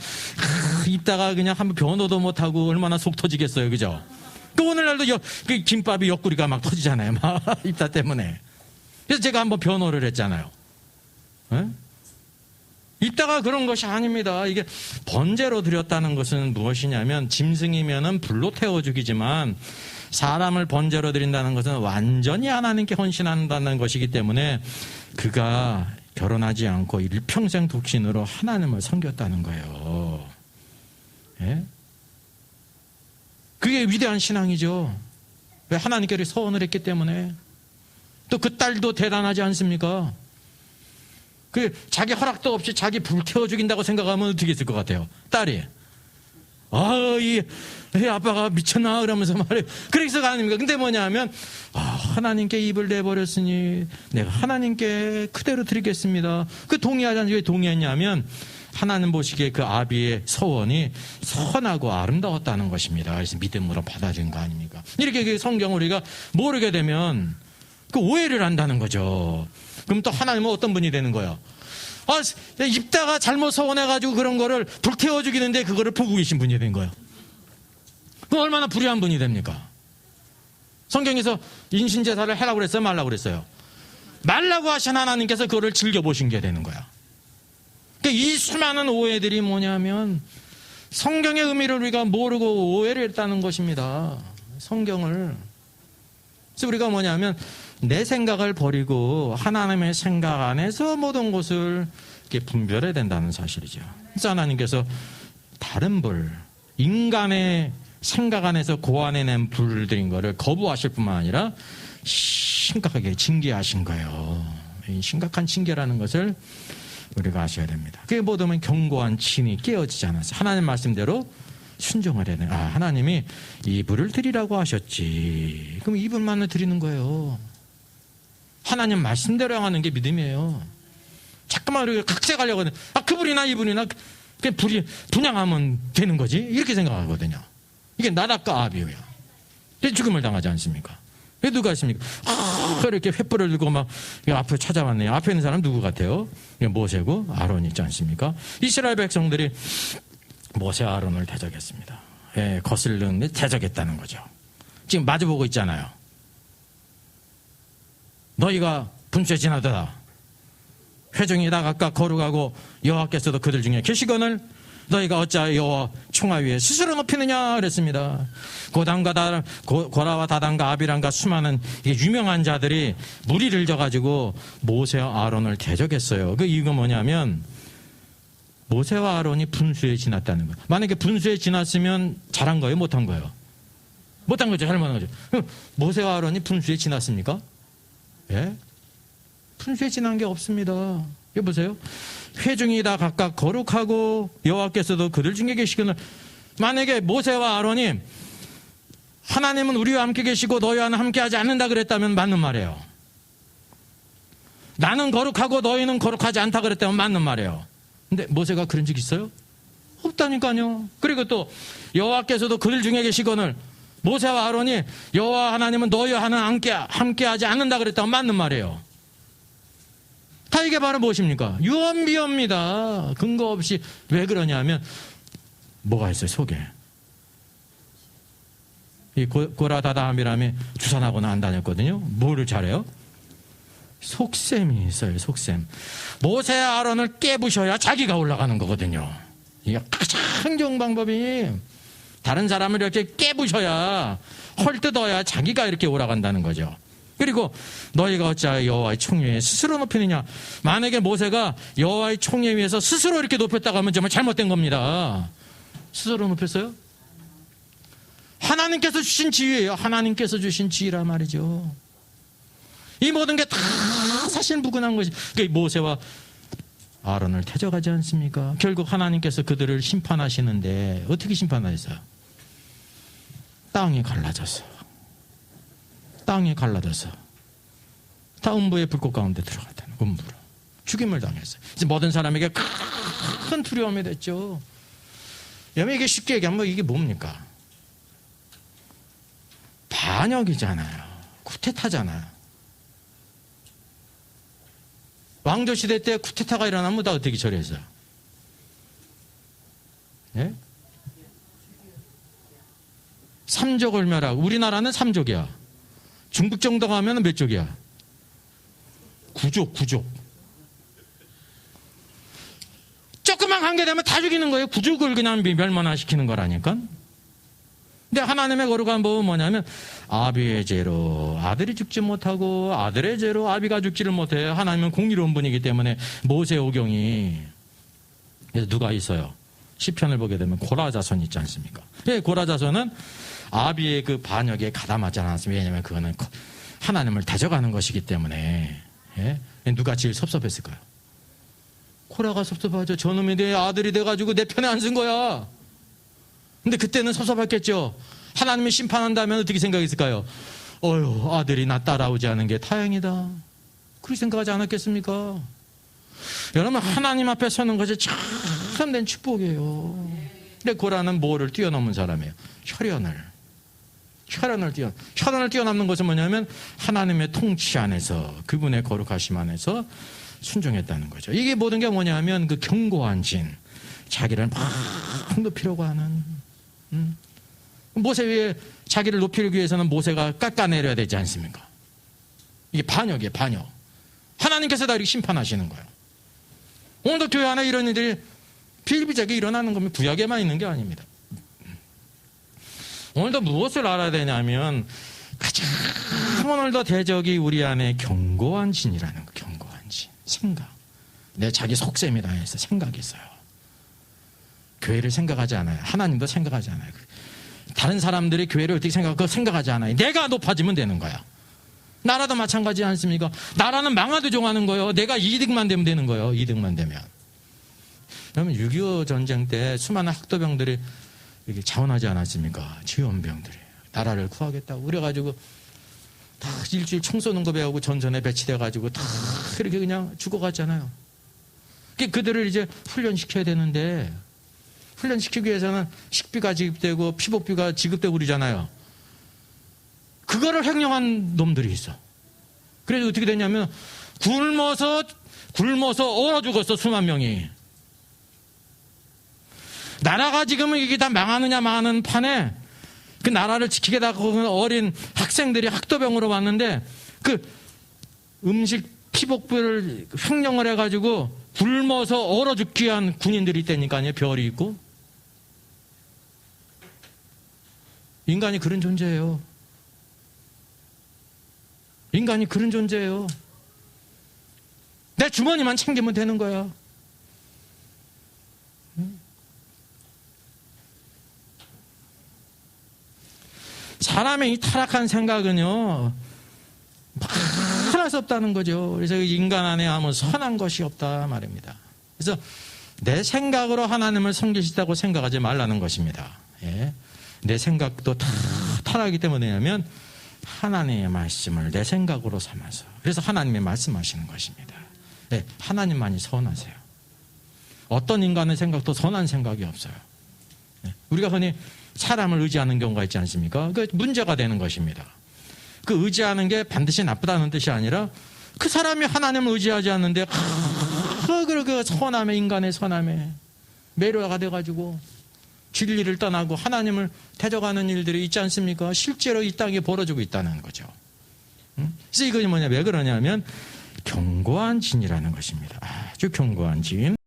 입다가 그냥 한번 변호도 못하고 얼마나 속 터지겠어요. 그죠? 또 오늘날도 그 김밥이 옆구리가 막 터지잖아요. 막 입다 때문에. 그래서 제가 한번 변호를 했잖아요. 에? 입다가 그런 것이 아닙니다. 이게 번제로 드렸다는 것은 무엇이냐면 짐승이면은 불로 태워 죽이지만 사람을 번제로 드린다는 것은 완전히 하나님께 헌신한다는 것이기 때문에 그가 결혼하지 않고 일평생 독신으로 하나님을 섬겼다는 거예요. 예? 그게 위대한 신앙이죠. 왜? 하나님께 서원을 했기 때문에. 또 그 딸도 대단하지 않습니까? 그 자기 허락도 없이 자기 불태워 죽인다고 생각하면 어떻게 했을 것 같아요? 딸이. 이 아빠가 미쳤나? 그러면서 말해요. 그래서가 아닙니까? 근데 뭐냐면, 하나님께 입을 내버렸으니 내가 하나님께 그대로 드리겠습니다. 그 동의하자는 왜 동의했냐면, 하나님 보시기에 그 아비의 서원이 선하고 아름다웠다는 것입니다. 그래서 믿음으로 받아들인 거 아닙니까? 이렇게 성경 우리가 모르게 되면 그 오해를 한다는 거죠. 그럼 또 하나님은 어떤 분이 되는 거예요? 입다가 잘못 서원해가지고 그런 거를 불태워 죽이는데 그거를 보고 계신 분이 된 거예요. 그럼 얼마나 불의한 분이 됩니까? 성경에서 인신제사를 하라고 그랬어요? 말라고 그랬어요? 말라고 하신 하나님께서 그거를 즐겨보신 게 되는 거야. 그러니까 이 수많은 오해들이 뭐냐면 성경의 의미를 우리가 모르고 오해를 했다는 것입니다. 성경을. 그래서 우리가 뭐냐면 내 생각을 버리고 하나님의 생각 안에서 모든 것을 이렇게 분별해야 된다는 사실이죠. 그래서 하나님께서 다른 불, 인간의 생각 안에서 고안해낸 불들인 거를 거부하실 뿐만 아니라 심각하게 징계하신 거예요. 이 심각한 징계라는 것을 우리가 아셔야 됩니다. 그게 뭐냐면 견고한 진이 깨어지지 않았어요. 하나님 말씀대로 순종을 해야 돼요. 하나님이 이불을 드리라고 하셨지. 그럼 이불만을 드리는 거예요. 하나님 말씀대로 하는 게 믿음이에요. 자꾸만 우리가 각색하려고 하는, 그분이나 이분이나 그냥 분양하면 되는 거지. 이렇게 생각하거든요. 이게 나락과 아비예요. 죽음을 당하지 않습니까? 왜 누가 있습니까? 이렇게 횃불을 들고 막 앞에 찾아왔네요. 앞에 있는 사람 누구 같아요? 모세고 아론 있지 않습니까? 이스라엘 백성들이 모세 아론을 대적했습니다. 거슬르는데 대적했다는 거죠. 지금 마주보고 있잖아요. 너희가 분수에 지나더라. 회중이 다 각각 거룩하고 여호와께서도 그들 중에 계시거늘 너희가 어찌하여 여호와 총화 위에 스스로 높이느냐 그랬습니다. 고라와 다단과 아비람과 수많은 유명한 자들이 무리를 져가지고 모세와 아론을 대적했어요. 그 이유가 뭐냐면 모세와 아론이 분수에 지났다는 거예요. 만약에 분수에 지났으면 잘한 거예요? 못한 거예요? 못한 거죠. 잘못한 거죠. 모세와 아론이 분수에 지났습니까? 예? 분수에 지난 게 없습니다. 여보세요? 회중이 다 각각 거룩하고 여호와께서도 그들 중에 계시거늘 만약에 모세와 아론이 하나님은 우리와 함께 계시고 너희와는 함께하지 않는다 그랬다면 맞는 말이에요. 나는 거룩하고 너희는 거룩하지 않다 그랬다면 맞는 말이에요. 근데 모세가 그런 적 있어요? 없다니까요. 그리고 또 여호와께서도 그들 중에 계시거늘 모세와 아론이 여호와 하나님은 너희와 함께하지 않는다 그랬다면 맞는 말이에요. 다 이게 바로 무엇입니까? 유언비어입니다. 근거 없이. 왜 그러냐면 뭐가 있어요 속에. 이 고라다다함이라며 주산하고는 안 다녔거든요. 뭐를 잘해요? 속셈이 있어요. 속셈. 모세 아론을 깨부셔야 자기가 올라가는 거거든요. 이게 가장 좋은 방법이 다른 사람을 이렇게 깨부셔야 헐뜯어야 자기가 이렇게 올라간다는 거죠. 그리고 너희가 어찌하여 여호와의 총회 위에 스스로 높이느냐. 만약에 모세가 여호와의 총회 위에서 스스로 이렇게 높였다고 하면 정말 잘못된 겁니다. 스스로 높였어요? 하나님께서 주신 지위예요. 하나님께서 주신 지위라 말이죠. 이 모든 게 다 사실 무근한 것이 모세와 아론을 대적하지 않습니까? 결국 하나님께서 그들을 심판하시는데 어떻게 심판하셨어요? 땅이 갈라져서 다 음부의 불꽃 가운데 들어갔다는 음부로 죽임을 당했어요. 이제 모든 사람에게 큰 두려움이 됐죠. 여러분 이게 쉽게 얘기하면 이게 뭡니까? 반역이잖아요. 쿠데타잖아요. 왕조 시대 때 쿠데타가 일어나면 다 어떻게 처리했어요? 예? 삼족을 멸하고 우리나라는 삼족이야. 중국 정도 가면 몇 족이야? 구족. 조금만 관계되면 다 죽이는 거예요. 구족을 그냥 멸망시키는 거라니까. 근데 하나님의 거룩한 법은 뭐냐면 아비의 죄로 아들이 죽지 못하고 아들의 죄로 아비가 죽지를 못해요. 하나님은 공의로운 분이기 때문에 모세 오경이 그래서 누가 있어요? 시편을 보게 되면 고라자손 있지 않습니까? 예, 고라자손은 아비의 그 반역에 가담하지 않았습니다. 왜냐하면 그거는 하나님을 대적하는 것이기 때문에. 예? 누가 제일 섭섭했을까요? 코라가 섭섭하죠. 저놈이 내 아들이 돼가지고 내 편에 안 쓴 거야. 근데 그때는 섭섭했겠죠. 하나님이 심판한다면 어떻게 생각했을까요? 어휴, 아들이 나 따라오지 않은 게 다행이다. 그렇게 생각하지 않았겠습니까? 여러분, 하나님 앞에 서는 것이 참된 축복이에요. 근데 고라는 뭐를 뛰어넘은 사람이에요? 혈연을 뛰어넘는 것은 뭐냐면 하나님의 통치 안에서, 그분의 거룩하심 안에서 순종했다는 거죠. 이게 모든 게 뭐냐면 그 견고한 진, 자기를 막 높이려고 하는. 모세 위에 자기를 높이기 위해서는 모세가 깎아내려야 되지 않습니까? 이게 반역이에요, 반역. 하나님께서 다 이렇게 심판하시는 거예요. 오늘도 교회 안에 이런 일들이 비일비재하게 일어나는 거면 구약에만 있는 게 아닙니다. 오늘도 무엇을 알아야 되냐면 가장 오늘도 대적이 우리 안에 견고한 진이라는 거. 견고한 진, 생각. 내 자기 속셈이다 해서 생각이 있어요. 교회를 생각하지 않아요. 하나님도 생각하지 않아요. 다른 사람들이 교회를 어떻게 생각하고 생각하지 않아요. 내가 높아지면 되는 거야. 나라도 마찬가지 않습니까? 나라는 망하도 종하는 거예요. 내가 이득만 되면 되는 거예요. 이득만 되면. 그러면 6.25 전쟁 때 수많은 학도병들이 이렇게 자원하지 않았습니까? 지원병들이. 나라를 구하겠다고. 그래가지고 다 일주일 총 쏘는 거 배우고 전선에 배치돼가지고 다 이렇게 그냥 죽어갔잖아요. 그들을 이제 훈련시켜야 되는데 훈련시키기 위해서는 식비가 지급되고 피복비가 지급되고 그러잖아요. 그거를 횡령한 놈들이 있어. 그래서 어떻게 됐냐면 굶어서 얼어 죽었어, 수만 명이. 나라가 지금은 이게 다 망하느냐 망하는 판에 그 나라를 지키겠다고 어린 학생들이 학도병으로 왔는데 그 음식 피복비를 횡령을 해가지고 굶어서 얼어 죽기 위한 군인들이 있다니까요. 별이 있고. 인간이 그런 존재예요. 인간이 그런 존재예요. 내 주머니만 챙기면 되는 거야. 사람의 이 타락한 생각은요, 하나 수 없다는 거죠. 그래서 인간 안에 아무 선한 것이 없다 말입니다. 그래서 내 생각으로 하나님을 섬기시다고 생각하지 말라는 것입니다. 예. 내 생각도 다 타락하기 때문이냐면 하나님의 말씀을 내 생각으로 삼아서. 그래서 하나님의 말씀하시는 것입니다. 네, 하나님만이 선하세요. 어떤 인간의 생각도 선한 생각이 없어요. 네, 우리가 흔히 사람을 의지하는 경우가 있지 않습니까? 그 문제가 되는 것입니다. 그 의지하는 게 반드시 나쁘다는 뜻이 아니라 그 사람이 하나님을 의지하지 않는데 그 선함에, 인간의 선함에 매료가 돼가지고 진리를 떠나고 하나님을 대적하는 일들이 있지 않습니까? 실제로 이 땅에 벌어지고 있다는 거죠. 그래서 이것이 뭐냐, 왜 그러냐면 견고한 진이라는 것입니다. 아주 견고한 진.